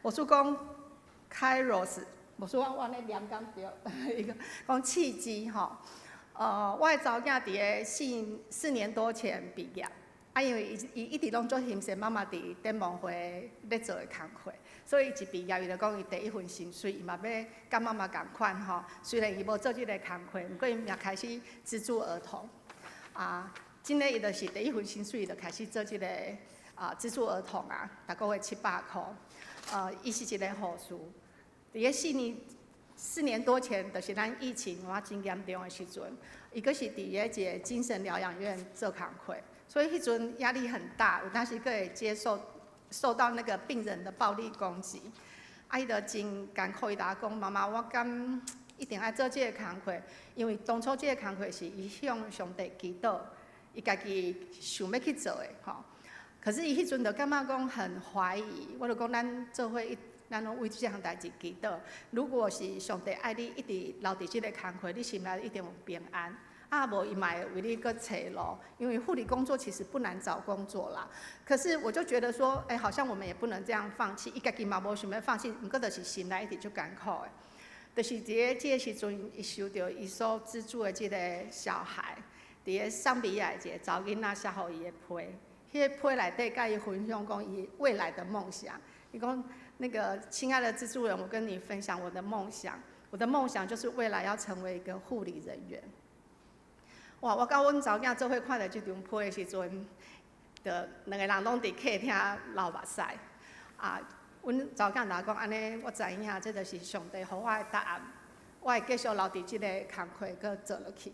牧师讲 ，Kairos， 牧师我咧念讲对，伊讲契机吼。我的查某囝伫个4年多前毕业。因为伊一直拢做行政妈妈伫展望会咧做的工课，所以一毕业伊就讲伊第一份薪水，伊嘛要甲妈妈共款吼。虽然伊无做即个工课，不过伊也开始资助儿童。今年伊就是第一份薪水，伊就开始做即个资助儿童逐个月700块。伊是一个护士，伫个4年多前，就是咱疫情真严重的时阵，伊阁是伫个一个精神疗养院做工课。所以迄阵压力很大，有当时佫会受到那个病人的暴力攻击，伊就真艰苦，伊甲我讲妈妈，我敢一定爱做这个工课，因为当初这个工课是伊向上帝祈祷，伊家己想要去做的吼。可是伊迄阵就感觉讲很怀疑，我就讲咱做伙咱拢为这项代志祈祷，如果是上帝爱你一直留伫这个工课，你心内一定有平安。无伊嘛会为你个找路，因为护理工作其实不难找工作啦。可是我就觉得说，好像我们也不能这样放弃。伊家己嘛无想要放弃，不过就是心内一直就艰苦的。就是伫个这个时阵，伊收到伊所资助的这个小孩，伫个桑比亚一个查某囡仔写互伊的批，迄个批内底甲伊分享讲伊未来的梦想。伊讲那个亲爱的资助人，我跟你分享我的梦想，我的梦想就是未来要成为一个护理人员。哇！我甲阮查某囝做伙看到这张批的时阵，就两个人拢伫客厅流目屎。阮查某囝就讲安尼，我知影这就是上帝予我的答案，我会继续留伫这个工课搁做落去。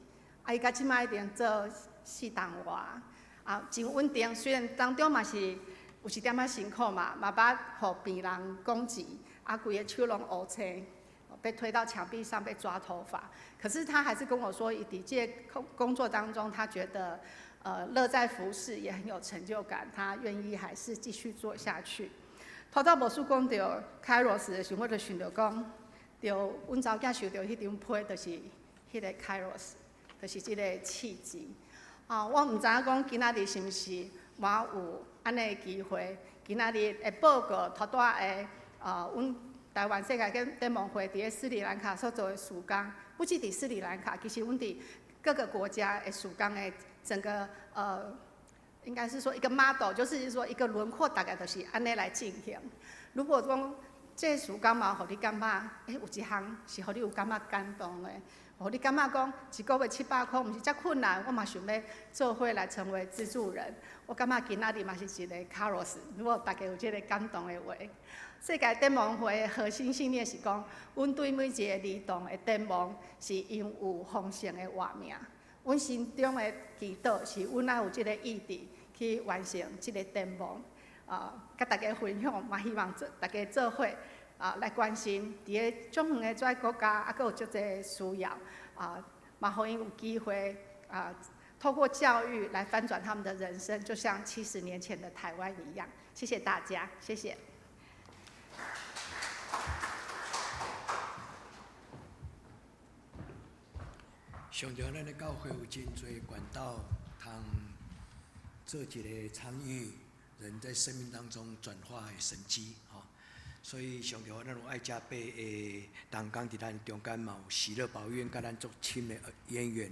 伊甲即摆一定做4档外，真稳定。虽然当中嘛是有一点仔辛苦嘛，嘛捌互病人攻击，规个手拢乌青。被推到墙壁上被抓头发，可是他还是跟我说，以底这工作当中，他觉得乐在服侍，也很有成就感，他愿意还是继续做下去。头到牧师讲到 Kairos 的时候，我就想到讲，就阮查某囝收到迄张批，就是迄个 Kairos， 就是这个契机。我唔知影讲今仔日是毋是嘛有安尼机会，今仔日的报告头大的阮。台湾世界跟展望会伫个斯里兰卡所做的事工，不止伫斯里兰卡，其实阮伫各个国家的事工的整个应该是说一个 model， 就是说一个轮廓，大概就是安尼来进行。如果讲这事工嘛，互你感觉，有一项是互你有感觉感动的，你感觉讲一个月700块，毋是遮困难，我嘛想要做伙来成为资助人。我感觉今仔日嘛是一个卡洛斯，如果大家有这个感动的话，世界展望会的核心信念是讲，阮对每一个儿童的展望是因有丰盛的活命。阮心中的祈祷是，阮爱有这个意志去完成这个展望。甲大家分享，嘛希望大家做伙。来关心，伫个种远的遮国家，阁有足侪需要，嘛互因有机会透过教育来翻转他们的人生，就像70年前的台湾一样。谢谢大家，谢谢。上条咱的教会有真侪管道，通做一个参与人在生命当中转化的神迹，所以上条咱有爱加倍的同工伫咱中间嘛有喜乐保院，甲咱足亲的渊源。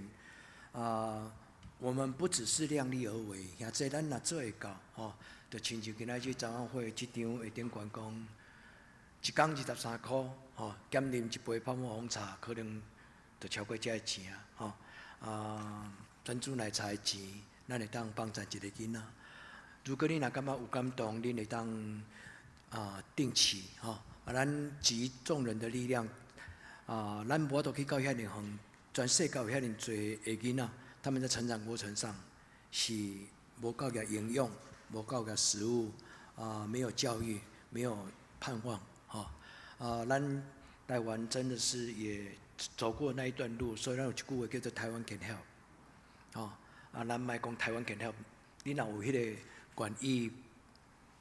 我们不只是量力而为，现在咱若做会到，就亲像今仔日早晚会这场下顶员工，一工23块，减啉一杯泡沫红茶，可能就超过这个钱珍珠奶茶的钱，咱会当帮助一个囡仔。如果你若感觉有感动，恁会当定期咱集众人的力量，咱无都去到遐尔远，全世界有遐尔侪的囡仔，他们在成长过程上是无够个营养，无够个食物，没有教育，没有盼望，咱台湾真的是也走过那一段路，所以咱有一句话叫做台湾 can help，咱莫讲台湾 can help， 你若有迄个愿意。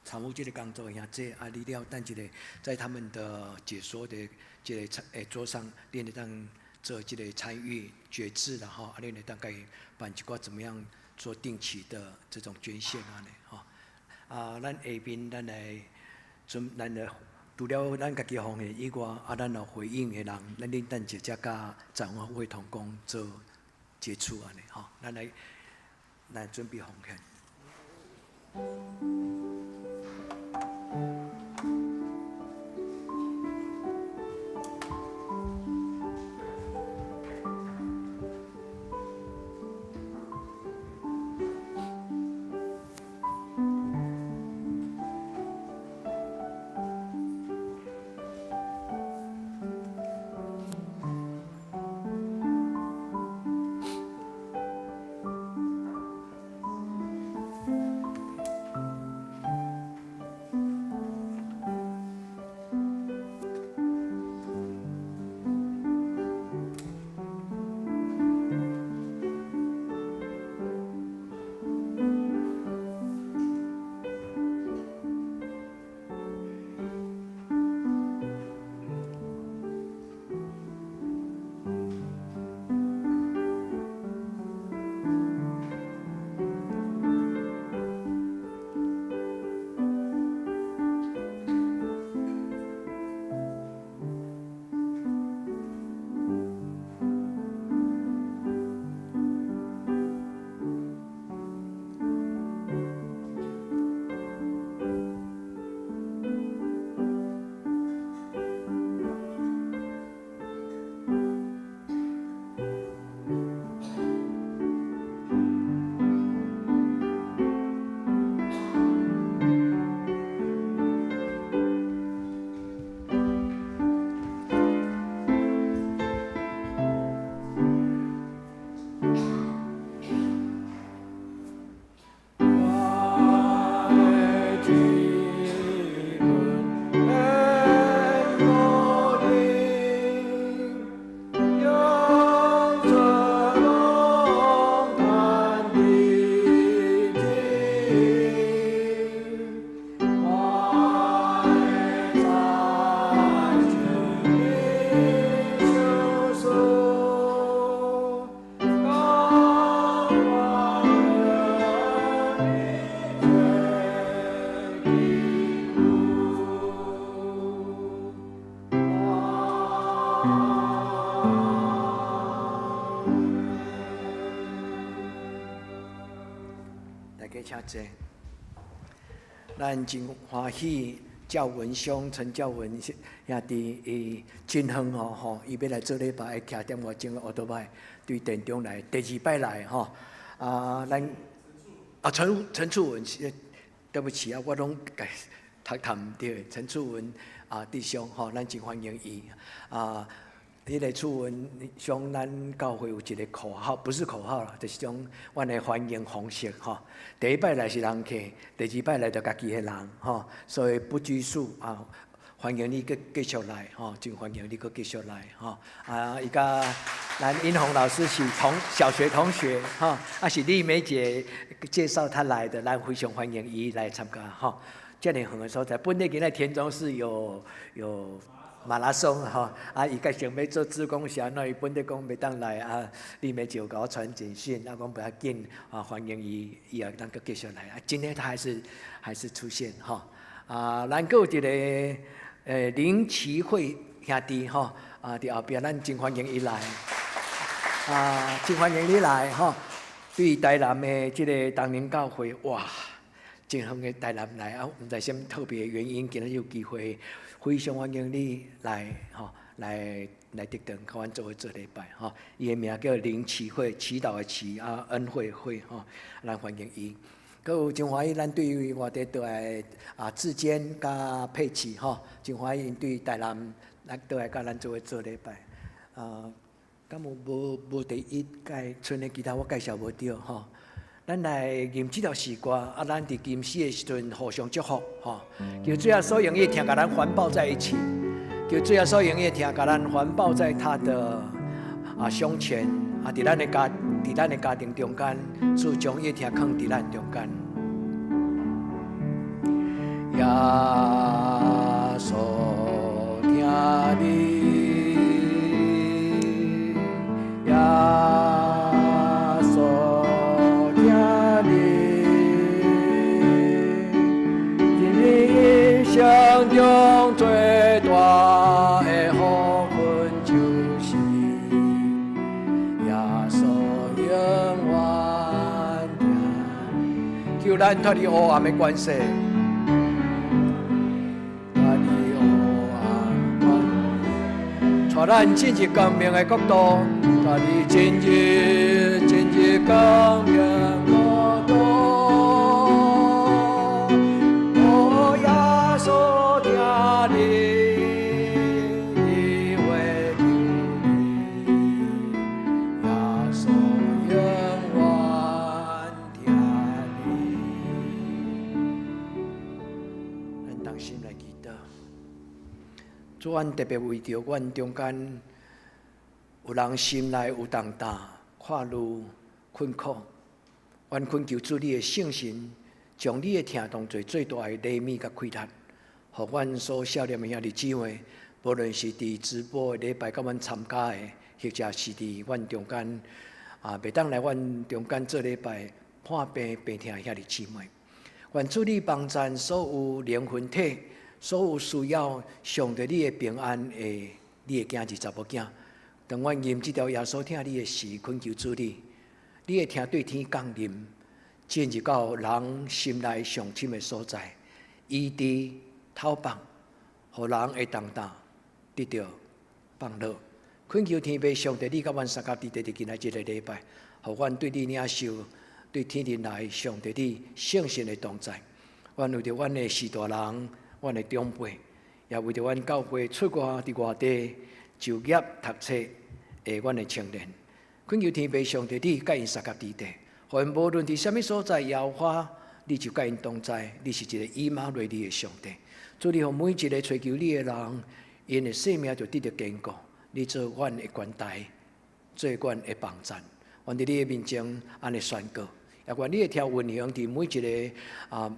参与这个工作，兄弟你了等一个，在他们的解说的这个桌上，你会当做这个参与决志啦吼，你会当该办一寡怎么样做定期的这种捐献咱下边咱来除了咱家己方的以外，咱有回应的人，咱恁等一下甲展望会同工做接触咱来准备奉献。咱真欢喜，教文兄陈教文兄弟伊真远吼，伊要来做礼拜，徛踮外种奥多拜，对殿中来，第2摆来吼。咱陈楚文，对不起啊，我拢读唔对，陈楚文弟兄吼，咱真欢迎伊迄个楚文像咱教会有一个口号，不是口号啦，就是种阮的欢迎方式吼。第1摆来是人客，第2摆来就家己的人吼，所以不拘束欢迎你继续来吼，真欢迎你继续来吼。伊甲咱殷红老师是小学同学吼，是李梅姐介绍他来的，咱非常欢迎伊来参加吼。遮尔远的所在，本来今仔田中是有马拉松伊个想要做志工社，那伊本来讲袂当来李梅就甲我传简讯，讲不要紧欢迎伊也当个继续来今天他还是出现咱还有一个林奇慧兄弟伫后壁，咱真欢迎伊来真欢迎你来对台南的这个东宁教会哇，真远的台南来唔知什么特别原因，今日有机会。非常欢迎你来来得等，甲阮做礼拜伊的名叫林祈慧，祈祷的祈恩惠慧咱欢迎伊。佮有真欢喜，咱对于我哋倒来志坚甲佩奇真欢喜，因对台南咱倒来甲咱做礼拜敢有无第一届剩的其他我介绍无着咱来吟这条诗歌咱伫今世的时阵互相祝福求主耶稣永远听，甲咱环抱在一起。求主耶稣永远听，甲咱环抱在他的胸前伫咱的家庭中间，主将耶听放伫咱中间。耶稣听你，耶稣。生中最大的福分就是耶稣永远听，求咱脱离黑暗的关系，脱离黑暗，带咱进入光明的国度，带你进入光明国度。主，阮特别为着阮中间有人心内有重担，看路困苦，阮恳求主你的圣神，将你的听当作最大的怜悯甲开拓，互阮所少年的兄弟姊妹，无论是伫直播的礼拜，甲阮参加的，或者是伫阮中间袂当来阮中间做礼拜，看病听的兄弟姊妹，愿主你帮助所有灵魂体。所有需要上帝你的平安的，你的囝儿查某囝，当阮吟这条耶稣听你的诗，恳求主你的听对天降临，进入到人心内上深的所在，医治透放，互人会当得到放乐。恳求天父上帝，你甲阮三甲伫今仔这个礼拜，互阮对你领受，对天人来上帝你圣神的同在。阮为着阮的士大人。阮的长辈，也为着阮教会出外伫外地就业读册阮的青年，恳求天父上帝你甲因三甲伫地，互因无论伫什么所在摇花，你就甲因同在，你是一个以马内利的上帝。主，你互每一个追求你的人，因的生命就得到坚固。你做阮的关台，做阮的帮站，愿伫你的面前安尼宣告，也愿你的条运行伫每一个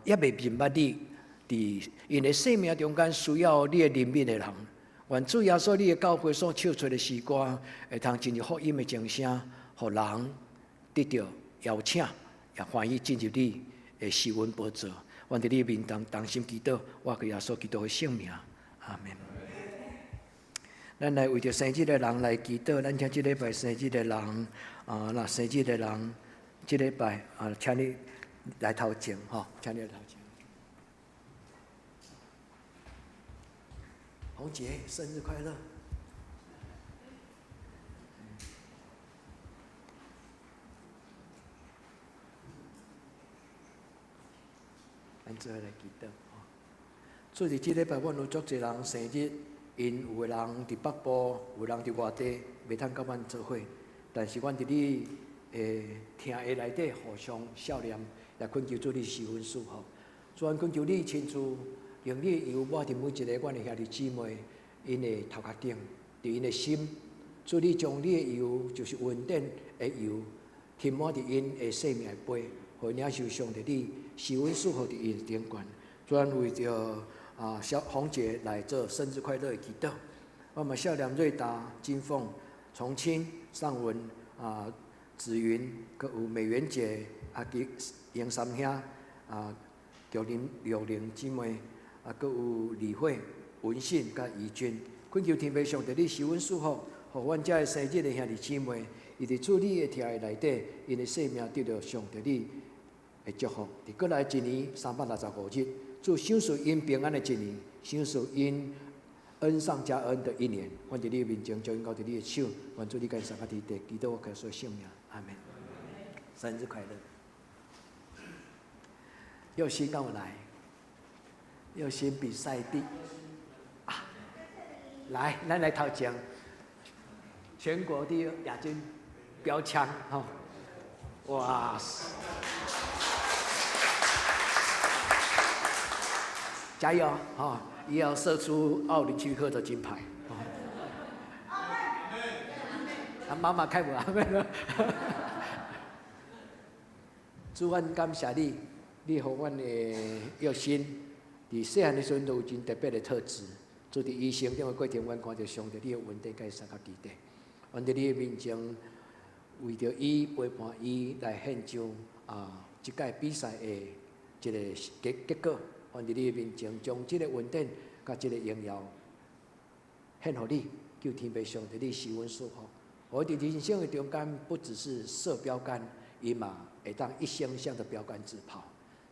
也未明白你。伫因的生命中间需要你的怜悯的人，愿主耶稣你的教会所唱出的诗歌，会通进入福音的掌声，互人得到邀请，也欢喜进入你的施恩宝座。愿伫你面前同心祈祷，我给耶稣基督的圣名，阿门。咱来为着生日的人来祈祷，咱请这礼拜生日的人那生日的人，这礼拜请你来头前请你来头前。红姐生日快乐！咱做伙来祈祷。做伫即礼拜，阮有足侪人生日，因有个人伫北部，有人伫外地，袂通甲阮做伙。但是阮伫你听的内底互相笑脸，也恳求主你施恩赐福。主，阮恳求你亲自用你的油抹伫每一个阮的兄弟姊妹因的头壳顶，伫因的心。主，你将你的油，就是稳定的油，填满伫因的生命的杯，互因领受上帝你施恩赐福伫因的顶悬。主，阮为着小红姐来做生日快乐的祈祷。我们笑脸、瑞达、金凤、重庆、尚文、紫云，佮有美媛姐、杨三兄、柳玲姊妹，佮有李慧、文信、佮怡君，恳求天父上帝你施恩赐福，互阮遮的生日的兄弟姊妹，伊伫主你的听的内底，因的生命得到上帝你的祝福。伫过来一年365日。主享受因平安的一年，享受因恩上加恩的一年。阮伫你的面前，将因交伫你的手，愿主你甲因三个地地，祈祷我可所性命。阿门。生日快乐！佑心跟我来，佑心比赛第来，咱来头奖，全国第一亚军标枪哇！加油也要射出奥林匹克的金牌。妈妈开门主，阮感谢你，你互阮的药心，伫细汉的时阵都有真特别的特质。做伫医生顶的过程，阮看到上帝你的稳定甲三角地带。阮伫你的面前，为着伊陪伴伊来献上即届比赛的一个结果。阮伫你的面前，将即个稳定甲即个荣耀献互你，求天父上帝你施恩赐福。我伫人生的中间，不只是射标杆，伊嘛会当一项项的标杆自跑。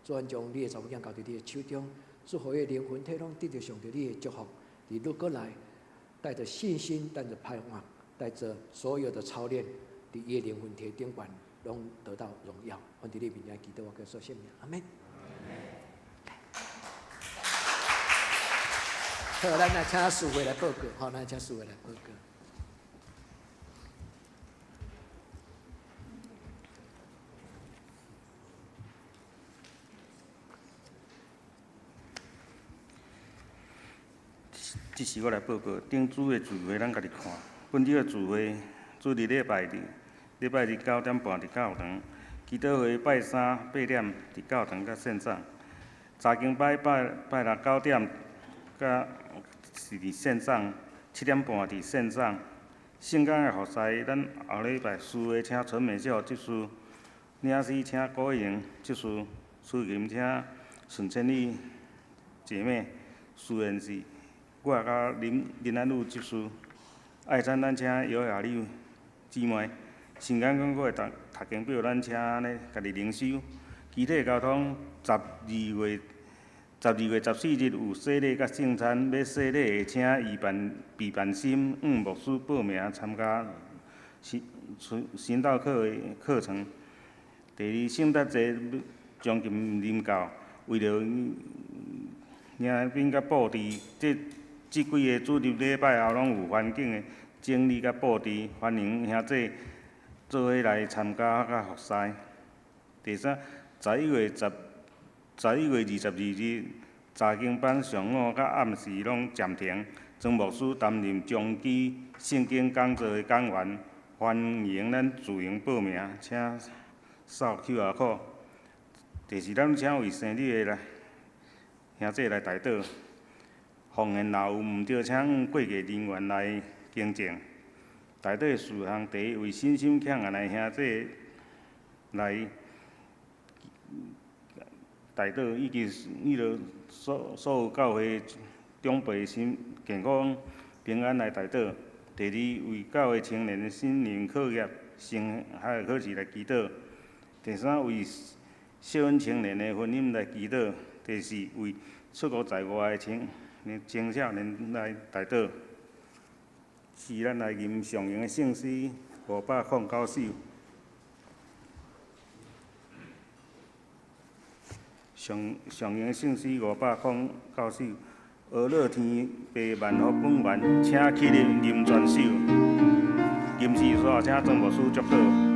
主，阮将你的查某囝交伫你的手中，祝福伊的灵魂体拢得到上帝你的祝福。伫路过来，带着信心，带着盼望，带着所有的操练，伫伊的灵魂体顶悬，拢得到荣耀。阮伫你面前祈祷，我所信命，阿门。好，咱来请师傅来报告，咱请师傅来报告。即时我来报告，顶主的聚会咱家己看。本周的聚会，主伫礼拜日9点半伫教堂；祈祷会拜3 8点伫教堂甲线上；查经拜6 9点，甲是伫线上；7点半伫线上。圣工的服侍，咱后礼拜4个请陈美秀执事，领诗请郭莹执事，司琴请孙千里姐妹，书院是我甲林安路执事，爱餐咱请姚雅丽姊妹，圣工讲我会读经表，咱请呢家己灵修。具体交通12月14日有洗礼甲圣餐，要洗礼的请备办心牧师报名参加神道课的课程。第二，圣诞节将近临到，为着迎宾甲布置，即几个主日礼拜后拢有环境的整理甲布置，欢迎兄弟做伙来参加甲服侍。第三，11月22日查经班上午甲暗时拢暂停，曾牧师担任中期圣经讲座的讲员，欢迎咱自行报名，请扫 QR code。第四，咱请为生日的兄弟来代祷。奉献若有毋对，请过节人员来更正。代祷事项第一，为信心强悍的兄弟来代祷，以及所有教会长辈心健康平安来代祷。第二，为教会青年新年课业、升海考试来祈祷。第三，为少年青年的婚姻来祈祷。第四，为出国在外的青少年来台岛，是咱来吟上营的圣诗509首。上营的圣诗509首，俄乐天白万福本源，请起立吟全首。吟诗所请曾牧师祝祷。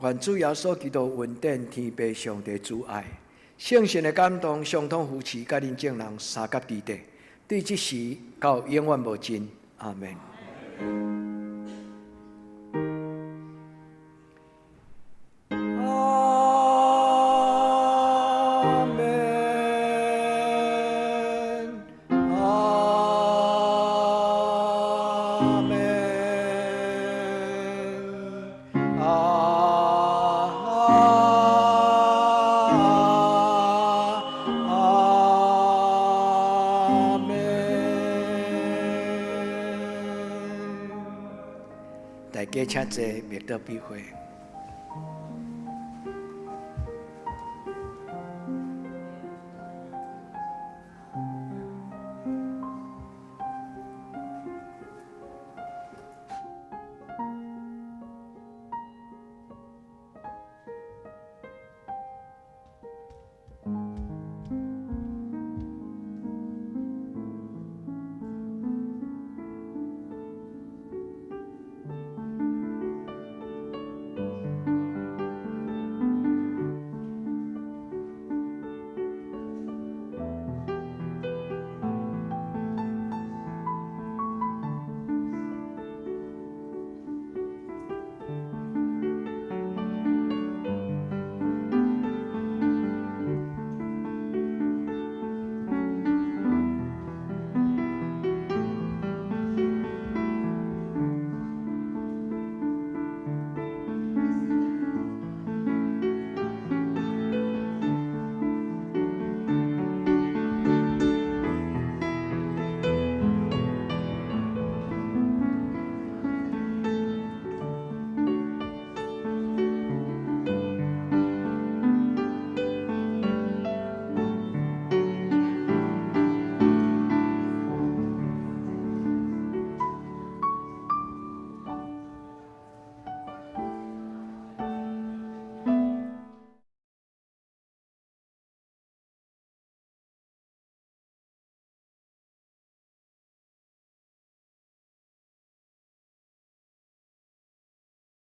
愿主耶稣基督恩典天父上帝主爱，圣神的感动，相通扶持甲恁众人三甲之地，对即时到永远无尽。阿门。大家请坐，灭道闭会。